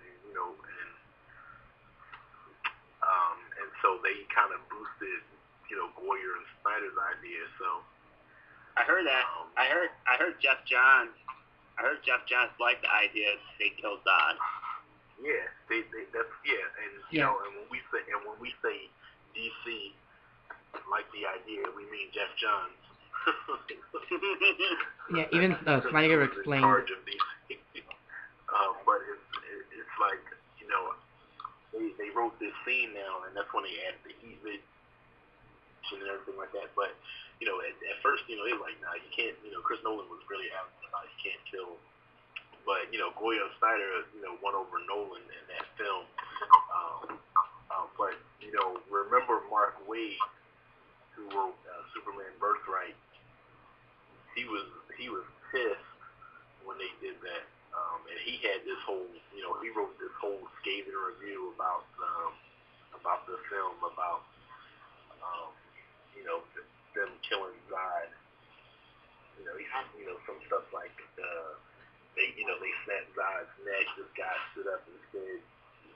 and so they kind of boosted, Goyer and Snyder's idea. So I heard that. I heard Jeff Johns. I heard Jeff Johns liked the idea that they killed Zod. Yeah, and when we say DC like the idea, we mean Jeff Johns. Yeah, even Snyder explained. In charge of DC. But it's like, they wrote this scene now, and that's when they added the heat vision and everything like that. But at first, they were like, nah, you can't. Chris Nolan was really adamant about you can't kill. But Goyer and Snyder, won over Nolan in that film. But remember Mark Waid, who wrote Superman Birthright? He was pissed when they did that, and he had this whole, he wrote this whole scathing review about the film, about them killing Zod. Some stuff like they snapped Zod's neck. This guy stood up and said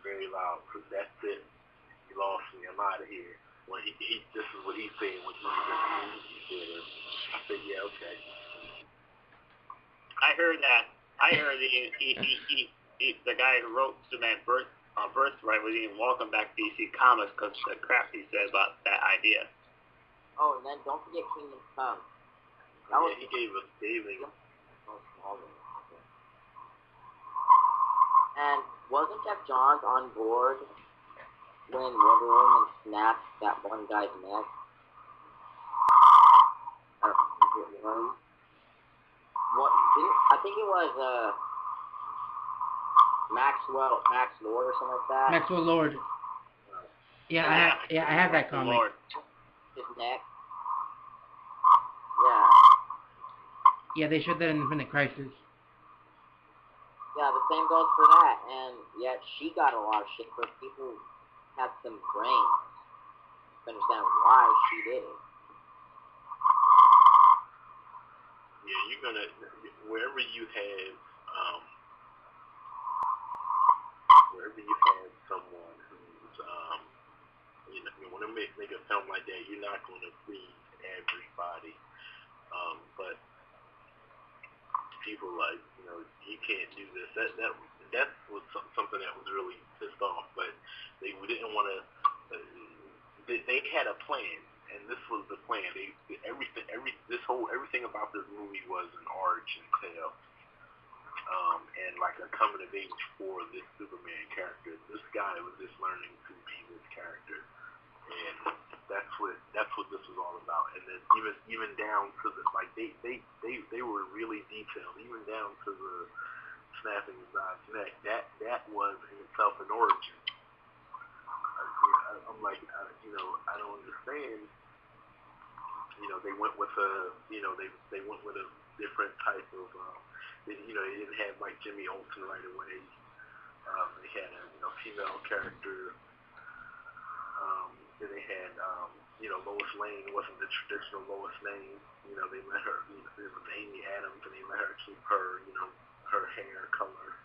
very loud, "That's it. You lost me. I'm out of here." When he this is what he said when he was in the movie theater. I said, yeah, okay. I heard that. I heard the guy who wrote Superman Birthright was even welcome back to DC Comics because the crap he said about that idea. Oh, and then don't forget Kingdom Come. He gave us David. And wasn't Jeff Johns on board when Wonder Woman snapped that one guy's neck? I don't know if it was. I think it was Max Lord or something like that. Maxwell Lord. Yeah, I have that comic. Lord. His neck. Yeah, they showed that in Infinite Crisis. Yeah, the same goes for that. And yet she got a lot of shit for people who had some brains to understand why she did it. Yeah, you're gonna wherever you have someone who's when they make a film like that, you're not gonna please everybody. But people like, you know, you can't do this. That was something that was really pissed off. But they didn't want to. They had a plan, and this was the plan. Everything about this movie was an origin tale. And like a coming of age for this Superman character. This guy was just learning to be this character, and that's what this was all about. And then even down to the they were really detailed, even down to the snapping his neck. That was in itself an origin. I'm like, I don't understand. They went with they went with a different type of. They didn't have like Jimmy Olsen right away. They had a female character. Then they had Lois Lane wasn't the traditional Lois Lane. They let her. It was Amy Adams, and they let her keep her her hair color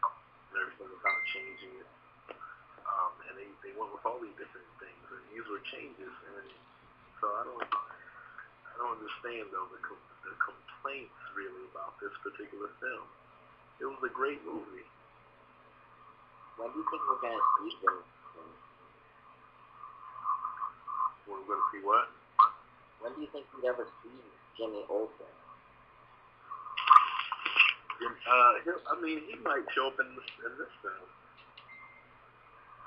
and everything without changing it. And they went with all these different things, and these were changes. And so I don't understand though the complaints really about this particular film. It was a great movie. When do you think we're gonna see this? We're gonna see what? When do you think we'd ever see Jimmy Olsen? He might show up in this film.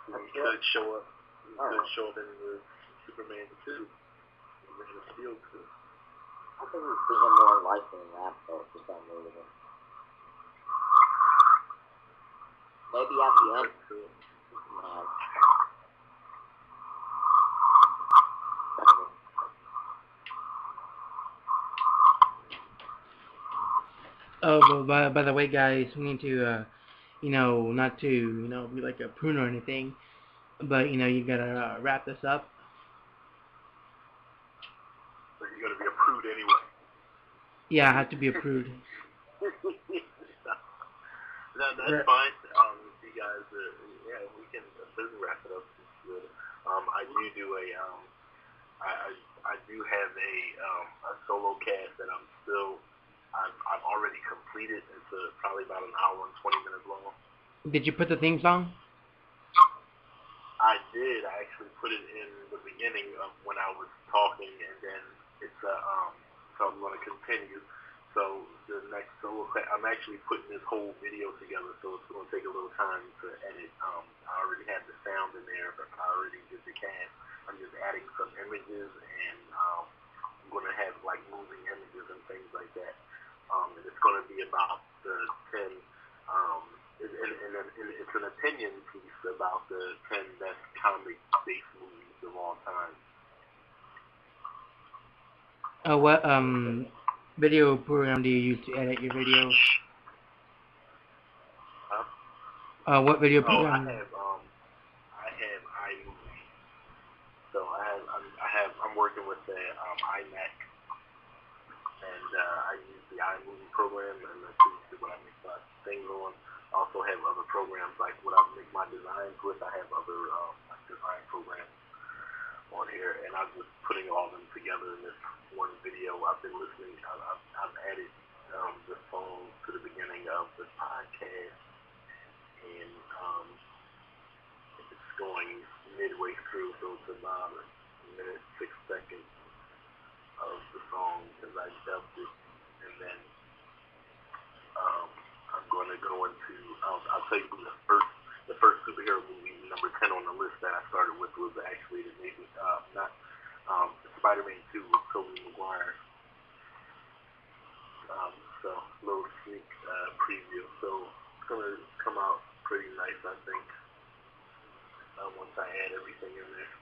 He could show up. He could show up in the Superman 2, Man of Steel 2. I think we'd see him more likely in that though, for some reason. Maybe at the end. Oh, but by the way, guys, we need to, not to, be like a prune or anything, but, you gotta wrap this up. So you're gonna be a prude anyway. Yeah, I have to be a prude. That's fine. You guys, we can certainly wrap it up. It's good. I do have a solo cast that I've already completed. It's probably about an hour and 20 minutes long. Did you put the theme song? I did. I actually put it in the beginning of when I was talking, and then it's so I'm going to continue. So the next solo, I'm actually putting this whole video together, so it's going to take a little time to edit. I already had the sound in there, but I already did the cast. I'm just adding some images, and I'm going to have like moving images and things like that. And it's going to be about the 10. And it's an opinion piece about the 10 best comic-based movies of all time. What video program do you use to edit your videos? Huh? What video program? I have iMovie. So I'm working with the iMac, and I use the iMovie program, and that's what I make my things on. I also have other programs like what I make my designs with. I have other design programs on here, and I'm just putting all of them together in this one video. I've been listening. I've added the song to the beginning of the podcast, and it's going midway through, so it's about a minute 6 seconds of the song because I dubbed it, and then I'm going to go into. I'll tell you the first superhero movie number 10 on the list that I started with was actually the maybe not Spider-Man 2 with Tobey Maguire. So a little sneak preview. So it's going to come out pretty nice, I think. Once I add everything in there.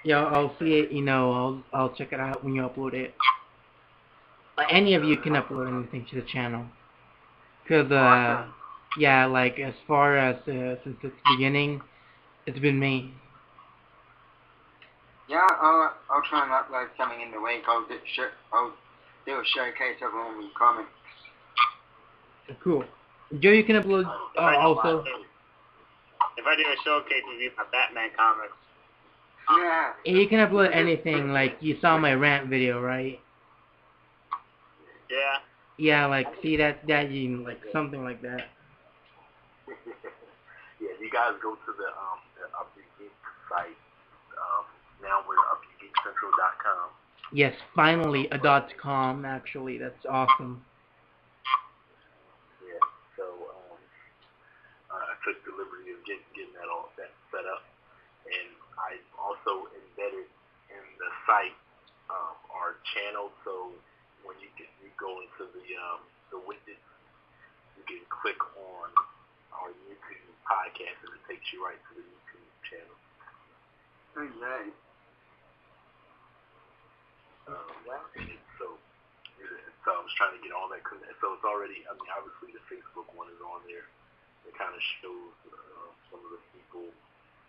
Yeah, I'll see it. I'll check it out when you upload it. Any of you can upload anything to the channel. Cause yeah, like as far as since its beginning, it's been me. Yeah, I'll try and upload something in the week. I'll do a showcase of all my comics. Cool. Joe, you can upload also. If I do a showcase of my Batman comics. Yeah. You can upload anything. Like you saw my rant video, right? Yeah. Yeah, like see that like something like that. Yeah, you guys go to the Up Your Geek site. Now we're upyourgeekcentral.com. Yes, finally a .com. Actually, that's awesome. Yeah, so I took the liberty of getting that all set up, and I also embedded in the site our channel. So when you go into the widget, you can click on our YouTube podcast, and it takes you right to the YouTube channel. Oh, nice. So I was trying to get all that. So it's already. I mean, obviously the Facebook one is on there. It kind of shows some of the people.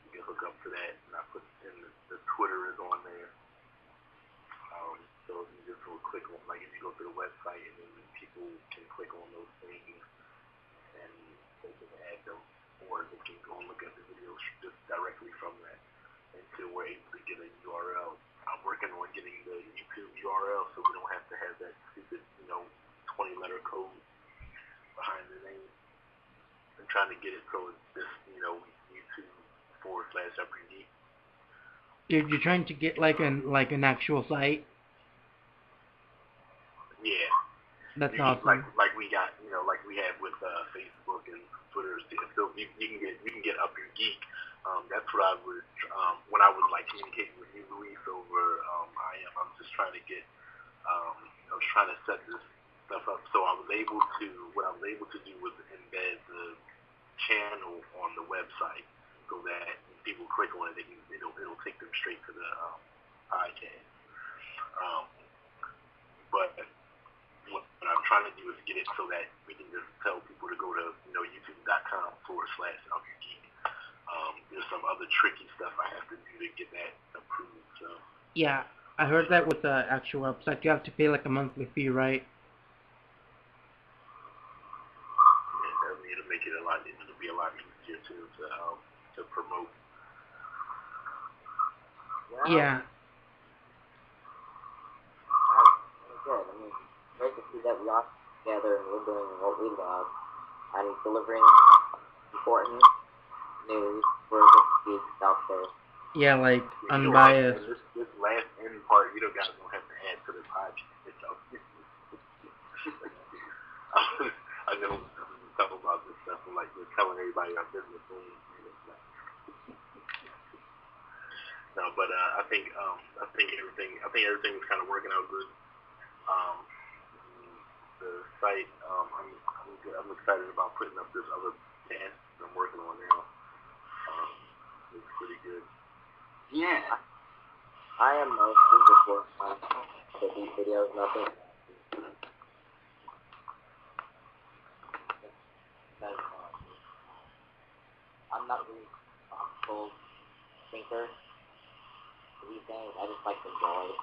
You can hook up to that, and I put in the Twitter is on there. So you just will click on, like if you go to the website, and then people can click on those things, and they can add them, or they can go and look at the videos just directly from that until we're able to get a URL. I'm working on getting the YouTube URL so we don't have to have that stupid, 20-letter code behind the name. I'm trying to get it so it's just, YouTube/UpYourGeek. You're trying to get like an actual site. Yeah. That's awesome. Like we got, like we have with Facebook and Twitter. So you can get Up Your Geek. That's what I would when I was like communicating with you, Luis, over I'm just trying to get I was trying to set this stuff up so what I was able to do was embed the channel on the website so that when people click on it, it'll take them straight to the podcast. But what I'm trying to do is get it so that we can just tell people to go to youtube.com/UpYourGeek. There's some other tricky stuff I have to do to get that approved. So Yeah, I heard that with the actual website, you have to pay like a monthly fee, right? yeah, it'll make it it'll be a lot easier to promote. Well, Yeah. good. I mean, great to see that we all together and we're doing what we love and delivering important news for the geeks out there. Yeah, like Unbiased. unbiased. This last end part, you guys don't have to add to the podcast. I know talk about this stuff and like just telling everybody our business. No, but I think everything is kind of working out good. The site, I'm excited about putting up this other dance I'm working on now. It's pretty good. Yeah. I am mostly just working on these videos, nothing. I'm not really a full thinker for these things. I just like to enjoy it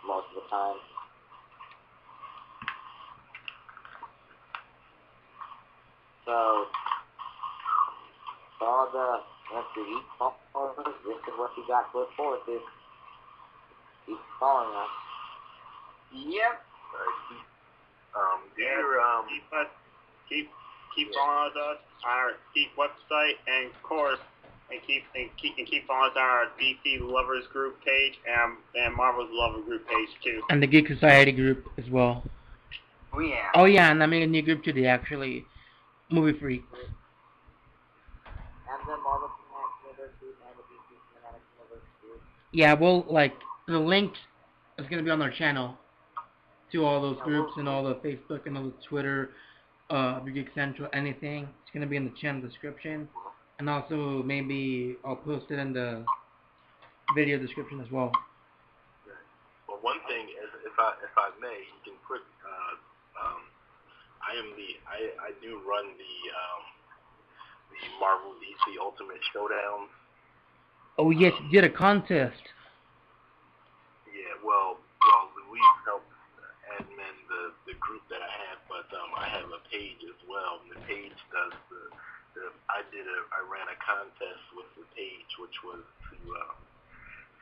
most of the time. So, for all the Geek followers, this is what you got to look forward to. Keep following us. Yep. Keep following us, our Geek website, and of course, keep following us on our DC Lovers Group page and Marvel's Lover Group page too. And the Geek Society group as well. Oh yeah. Oh yeah, and I made a new group today actually. Movie Freaks. And the Marvel Cinematic Universe group and the DC Cinematic Universe group. Yeah, well, like the links is gonna be on our channel to all those groups and all the Facebook and all the Twitter, Geek Central, anything. It's gonna be in the channel description, and also maybe I'll post it in the video description as well. Well, one thing is, if I may, you can put. I do run the Marvel DC Ultimate Showdown. Oh yes, you did a contest. Yeah, well, Luis helped admin the group that I have, but I have a page as well. And the page does I ran a contest with the page, which was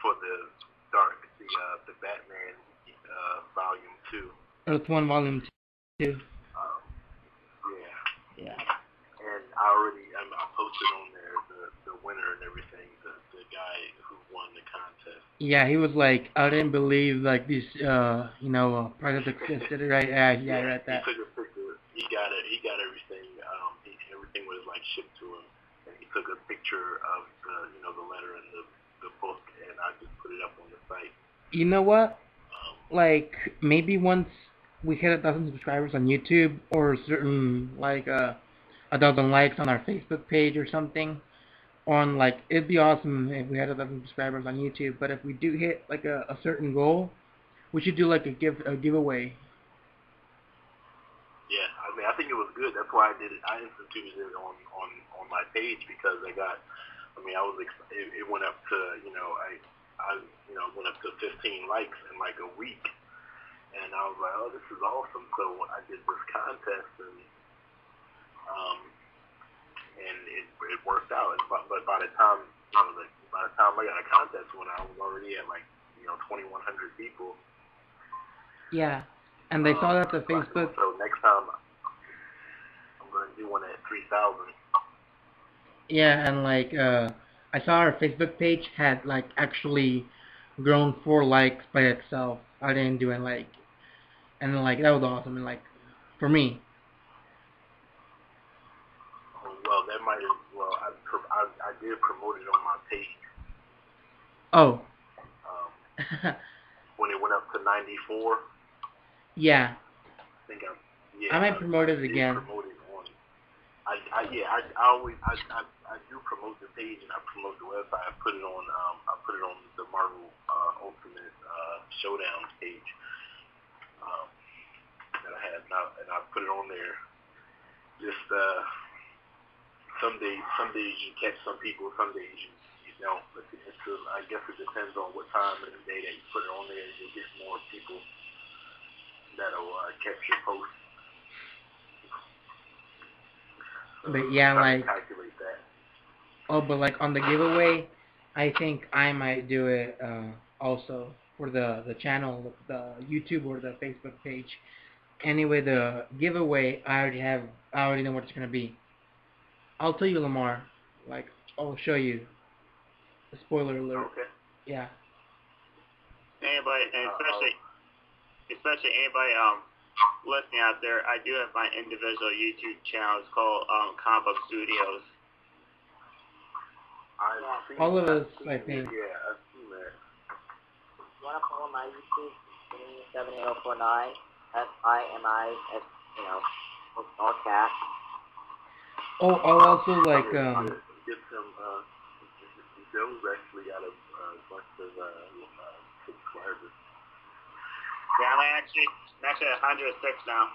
for the Batman Volume 2. Earth 1 Volume 2. too. Yeah. Yeah. And I posted on there the winner and everything, the guy who won the contest. Yeah, he was like, I didn't believe like these, products existed, right? Yeah, I read that. He took a picture. He got it. He got everything. Everything was like shipped to him, and he took a picture of the letter and the book, and I just put it up on the site. You know what? Like maybe once we hit 1,000 subscribers on YouTube, or certain like 1,000 likes on our Facebook page or something. On like, it'd be awesome if we had 1,000 subscribers on YouTube. But if we do hit like a certain goal, we should do like a giveaway. Yeah, I think it was good. That's why I did it. I instituted it on my page because I got. I was it went up to I went up to 15 likes in like a week, and I was like, oh, this is awesome. So I did this contest and it worked out. But by the time I got a contest when I was already at like 2,100 people. Yeah, and they saw that the Facebook. So next time I'm gonna do one at 3,000. Yeah, and like I saw our Facebook page had like actually grown 4 likes by itself. I didn't do it like, and like that was awesome. And like for me. Well, that might have. Well, I did promote it on my page. Oh. When it went up to 94. Yeah. I think I might promote it again. Promote it on. I do promote the page and I promote the website. I put it on the Marvel Ultimate Showdown page that I had, and I put it on there. Just some days you catch some people, some days you don't. But I guess it depends on what time of the day that you put it on there. You'll get more people that'll catch your post. But yeah, like. Calculate that. Oh, but like on the giveaway, I think I might do it also for the channel, the YouTube or the Facebook page. Anyway, the giveaway I already know what it's gonna be. I'll tell you, Lamar. Like I'll show you. A spoiler alert. Okay. Yeah. Anybody, and especially anybody listening out there, I do have my individual YouTube channel. It's called Comic Book Studios. All of us, I think. Yeah, I've seen that. You want to follow my YouTube? 78049. SIMI, all caps. Oh, I'll also like Get some. Joe's actually got a bunch of subscribers. Yeah, I'm actually at 106 now.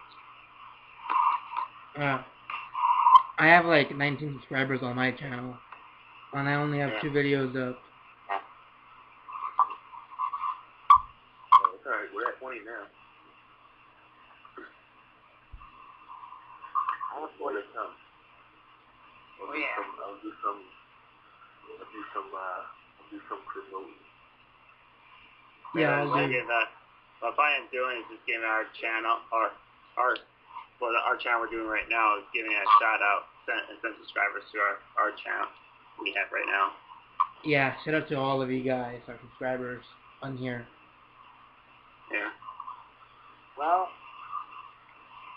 I have like 19 subscribers on my channel, and I only have 2 videos up. Oh, it's alright. We're at 20 now. I have 40. I'll do some promoting. Yeah, I'll do. What I am doing is just giving our channel, our channel we're doing right now is giving a shout out and send subscribers to our channel we have right now. Yeah, shout out to all of you guys, our subscribers on here. Yeah. Well,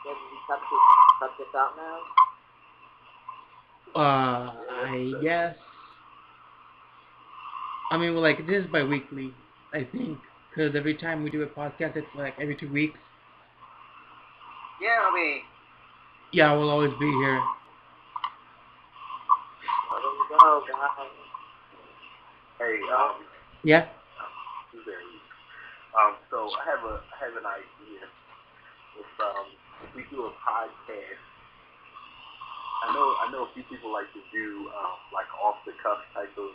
did we cut this out now? I guess. I mean, well, like, this is bi-weekly, I think, because every time we do a podcast, it's like every 2 weeks. Yeah, I'll be. Yeah, we'll always be here. Well, there you go, guys. Hey, Yeah? So I have an idea. If we do a podcast, I know a few people like to do like off the cuff type of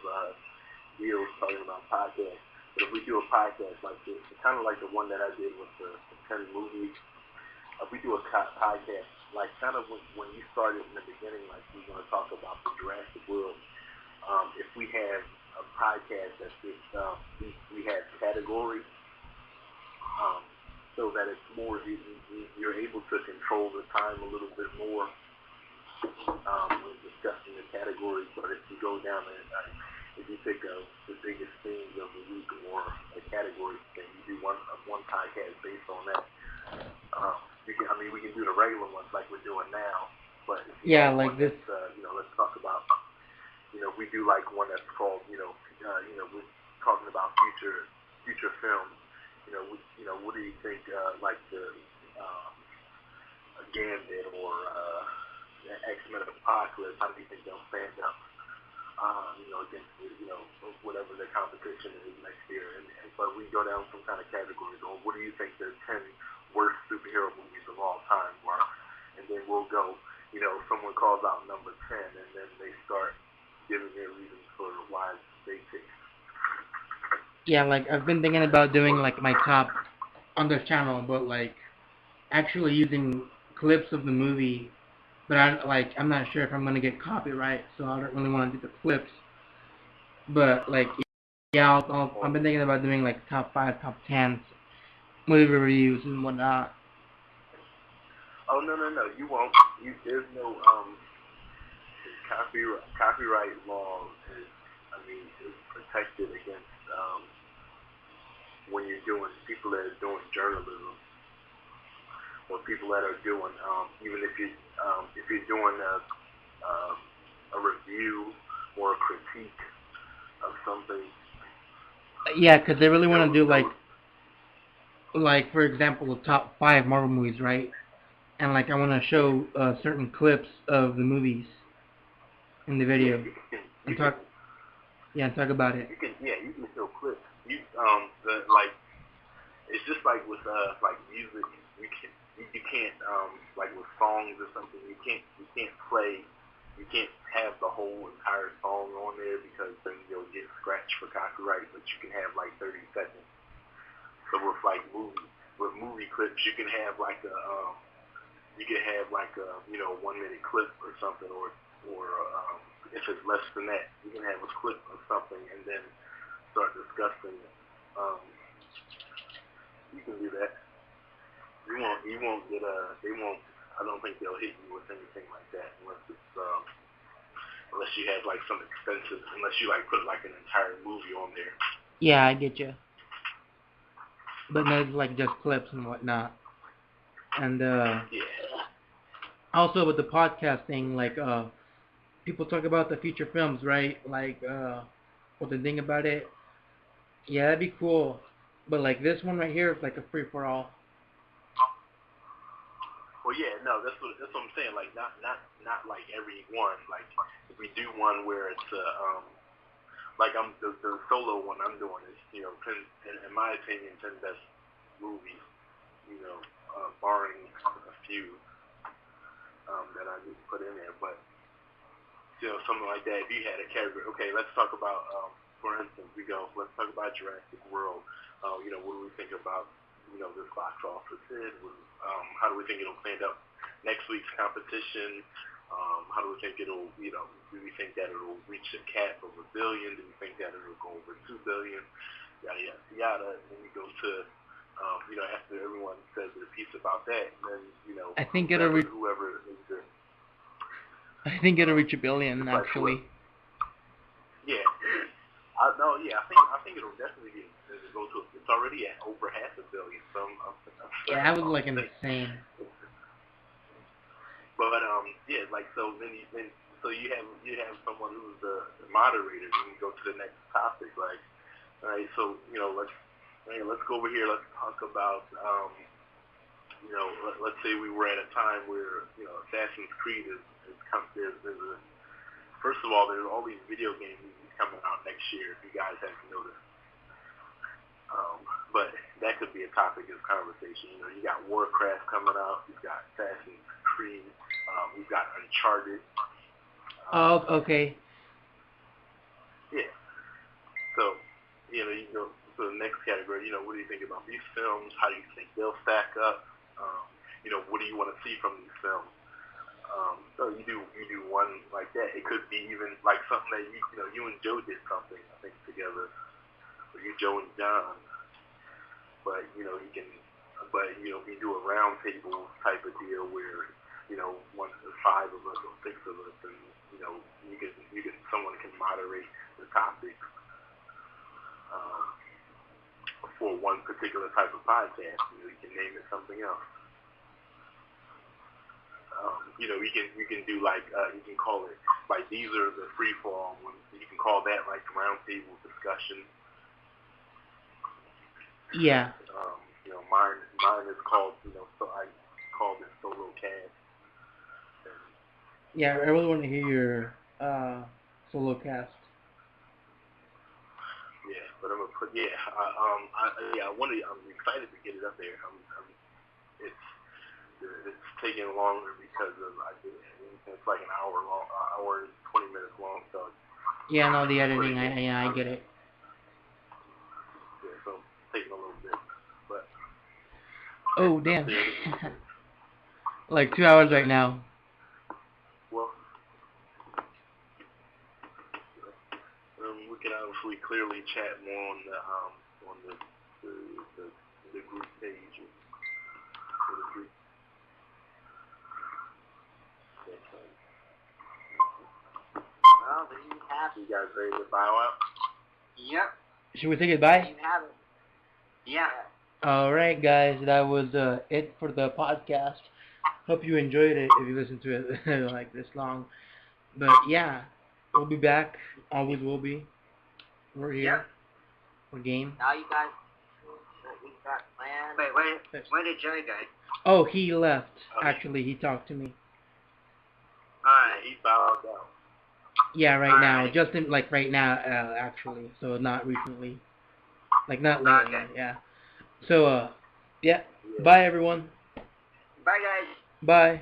deals talking about podcasts. But if we do a podcast like this, kind of like the one that I did with the 10 movies, if we do a podcast like kind of when you started in the beginning, like we're going to talk about the Jurassic World. If we have a podcast that's just we have categories, so that it's more you're able to control control the time a little bit more when discussing the categories. But if you go down and if you pick the biggest themes of the week or a category, then you do one podcast based on that. We can do the regular ones like we're doing now. But if you yeah, like this. Let's talk about. We do like one that's called. We're talking about future films. What do you think? Like the Gambit or X-Men Apocalypse. How do you think they'll stand up? Against whatever the competition is next year, but we go down some kind of categories. Or what do you think the 10 worst superhero movies of all time were? And then we'll go. Someone calls out number 10, and then they start giving their reasons for why they think. Yeah, like I've been thinking about doing like my top on this channel, but like actually using clips of the movie. But I'm not sure if I'm gonna get copyright, so I don't really want to do the clips. But like, yeah, I've been thinking about doing like top 5, top 10 movie reviews and whatnot. Oh no, you won't. There's no copyright law is protected against when you're doing people that are doing journalism or people that are doing even if you're doing a review or a critique of something. Yeah, because they really want to do like for example the top 5 Marvel movies, right? And like I want to show certain clips of the movies in the video and talk about it. You can show clips. It's just like with like music, you can't like with songs or something, you can't have the whole entire song on there because then you'll get scratched for copyright, but you can have like 30 seconds. So with like movie clips, you can have like a 1-minute clip or something, or if it's less than that, you can have a clip of something and then start discussing. You can do that. You won't get they won't. I don't think they'll hit you with anything like that unless you have like some expensive, unless you like put like an entire movie on there. Yeah, I get you. But not like just clips and whatnot. And also with the podcast thing, like people talk about the feature films, right? Like what they think about it. Yeah, that'd be cool. But like this one right here is like a free for all. Well, yeah, no, that's what I'm saying. Like not like every one. Like if we do one where it's like the solo one I'm doing is 10, in my opinion 10 best movies. Barring a few that I just put in there, but something like that. If you had a category, okay, let's talk about. For instance, let's talk about Jurassic World. What do we think about this box office hit? How do we think it'll stand up next week's competition? How do we think it'll, do we think that it'll reach a cap of $1 billion? Do we think that it'll go over $2 billion? Yada, yada, yada. And then we go to, after everyone says their piece about that, and then, I think it'll reach whoever is there. I think it'll reach $1 billion, actually. Yeah. I think it'll definitely go to. It's already at over $500 million. So yeah, that was like insane. But so you have someone who's the moderator. You can go to the next topic. Like, all right, so let's go over here. Let's talk about let's say we were at a time where Assassin's Creed is first of all, there's all these video game movies coming out next year, if you guys haven't noticed. But that could be a topic of conversation. You got Warcraft coming out, you've got Assassin's Creed, we've got Uncharted. Okay. Yeah. So, you go to the next category. What do you think about these films? How do you think they'll stack up? What do you want to see from these films? So you do one like that. It could be even like something that you and Joe did something, I think, together. Or you, Joe and John. But you can but we do a round table type of deal where five of us or six of us, and someone can moderate the topics for one particular type of podcast. You can name it something else. We can do like you can call it like these are the free form ones. You can call that like round table discussion. Yeah. Mine is called so I called it solo cast. Yeah, I really want to hear your solo cast. Yeah, but I'm gonna put I'm excited to get it up there. It's taking longer because it's like an hour long, hour and 20 minutes long. So yeah, no, the editing. I get it. Yeah, so it's taking a little bit, but oh damn, like 2 hours right now. Well, we can obviously clearly chat more on the group page or the group. Well, there you have it. You guys ready to bow out? Yep. Should we say goodbye? There you have it. Yeah. Alright guys, that was it for the podcast. Hope you enjoyed it if you listened to it like this long. But yeah, we'll be back. Always will be. We're here. Yep. We're game. Now you guys, we got plans. Wait, where did Joey go? Oh, he left. Actually, he talked to me. Alright. He bowed out. Yeah, right now. Alright. Just in, like right now, actually. So not recently. Like not lately. Okay. Yeah. So, yeah. Bye everyone. Bye, guys. Bye.